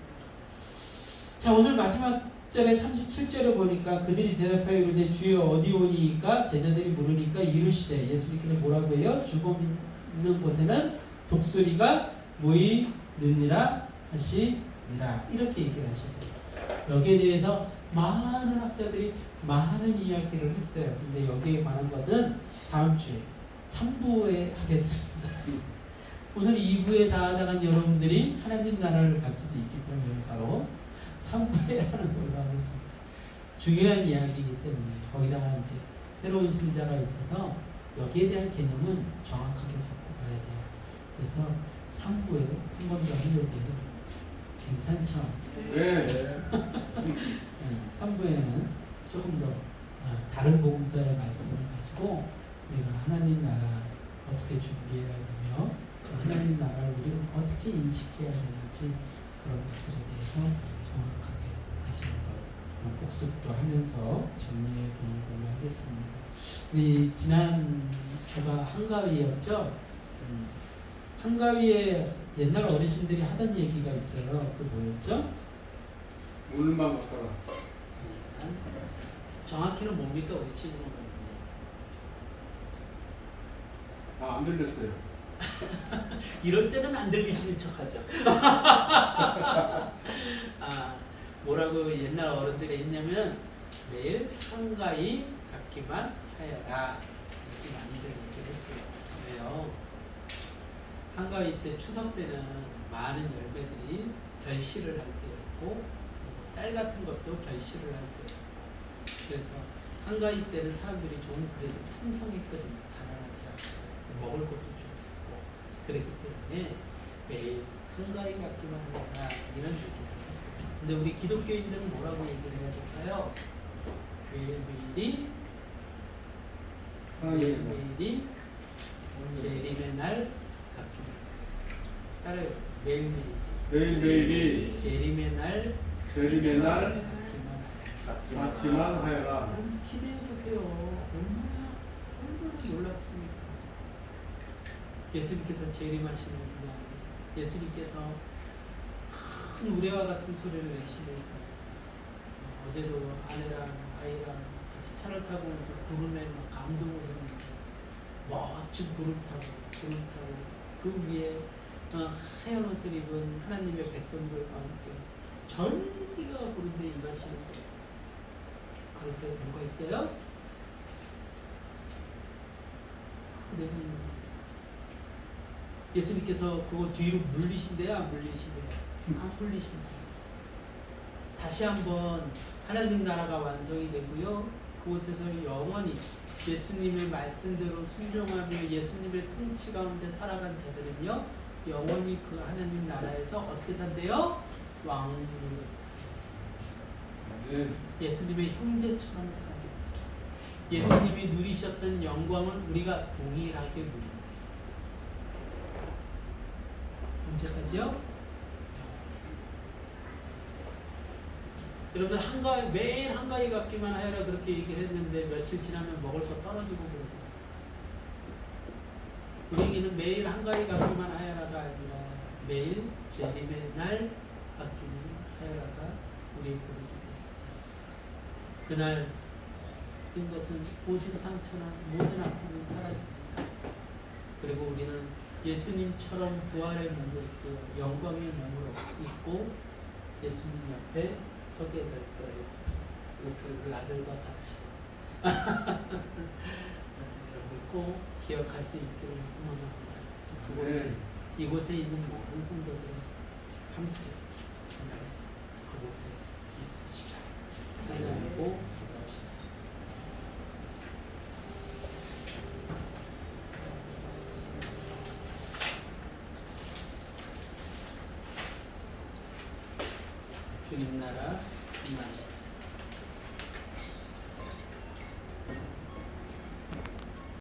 자, 오늘 마지막 절에 37절에 보니까 그들이 대답하여 이르되 주여 어디 오니까? 제자들이 물으니까 이르시되, 예수님께서 뭐라고 해요? 죽음 있는 곳에는 독수리가 모이느니라 하시니라. 이렇게 얘기를 하십니다. 여기에 대해서 많은 학자들이 많은 이야기를 했어요. 근데 여기에 관한 것은 다음 주에 3부에 하겠습니다. 오늘 2부에 다 나간 여러분들이 하나님 나라를 갈 수도 있기 때문에 바로 3부에 하는 걸로 하겠습니다. 중요한 이야기이기 때문에 거기다가 이제 새로운 신자가 있어서 여기에 대한 개념은 정확하게 잡고 가야 돼요. 그래서 3부에 한 번 더 하려고요. 괜찮죠? 네. 3부에는 조금 더 다른 복음서의 말씀을 가지고 우리가 하나님 나라 어떻게 준비해야 되며 그 하나님 나라를 우리는 어떻게 인식해야 되는지 그런 것들에 대해서 정확하게 다시 한번 복습도 하면서 정리해 보는 걸로 하겠습니다. 우리 지난 주가 한가위였죠? 한가위에 옛날 어르신들이 하던 얘기가 있어요. 그 뭐였죠? 물만 바꿔라. 정확히는 뭡니까? 우리 치즈는 안 들렸어요. 이럴 때는 안 들리시는 척하죠. 뭐라고 옛날 어른들이 했냐면 매일 한가위 갖기만 하여라 이렇게 많이들 얘기를 했어요. 왜요? 한가위 때 추석 때는 많은 열매들이 결실을 할 때였고 쌀 같은 것도 결실을 할 때였고 그래서 한가위 때는 사람들이 좀 그래도 풍성했거든요. 가난하지 않고 먹을 것도 좀 있고 그랬기 때문에 매일 한가위 갖기만 하라 이런 얘기를 해요. 근데 우리 기독교인들은 뭐라고 얘기를 해야 될까요? 매일매일이 매일매일이 재림의 날 갖기만 하라. 따라해보세요. 매일매일이 재림의 날 재림의 날 갖기만 하라. 갖기만 하여라. 기대해 보세요. 얼마나 놀랍습니까? 예수님께서 재림하시는 날, 예수님께서 큰 우레와 같은 소리를 내시면서 어제도 아내랑 아이랑 같이 차를 타고 오면서 구름에 막 감동을 했는데 멋진 구름 타고 그 위에 하얀 옷을 입은 하나님의 백성들과 함께 전 세계가 구름에 임하시는 거예요. 그래서 누가 있어요? 내가 예수님께서 그거 뒤로 물리신대요? 안 물리신대요? 안 물리신대요. 다시 한번 하나님 나라가 완성이 되고요. 그곳에서 영원히 예수님의 말씀대로 순종하며 예수님의 통치 가운데 살아간 자들은요. 영원히 그 하나님 나라에서 어떻게 산대요? 왕으로. 네. 예수님의 형제처럼 살아요. 예수님이 누리셨던 영광을 우리가 동일하게 누립니다. 언제까지요? 여러분 매일 한가위 갖기만 하여라 그렇게 얘기를 했는데 며칠 지나면 먹을 거 떨어지고 그러잖아요. 우리에게는 매일 한가위 갖기만 하여라가 아니라 매일 재림의 날 갖기만 하여라가 우리의 고백입니다. 그날 인 것은 오신 상처나 모든 아픔은 사라집니다. 그리고 우리는 예수님처럼 부활의 몸을 입고 영광의 몸으로 입고 예수님 옆에 서게 될 거예요. 그 아들과 같이. 여러분 꼭 기억할 수 있기를 소망합니다. 그곳에 이곳에 있는 모든 성도들은 함께 그날 그곳에 있으시다. 찬양하고 기도합시다. 주님 나라 임하시다.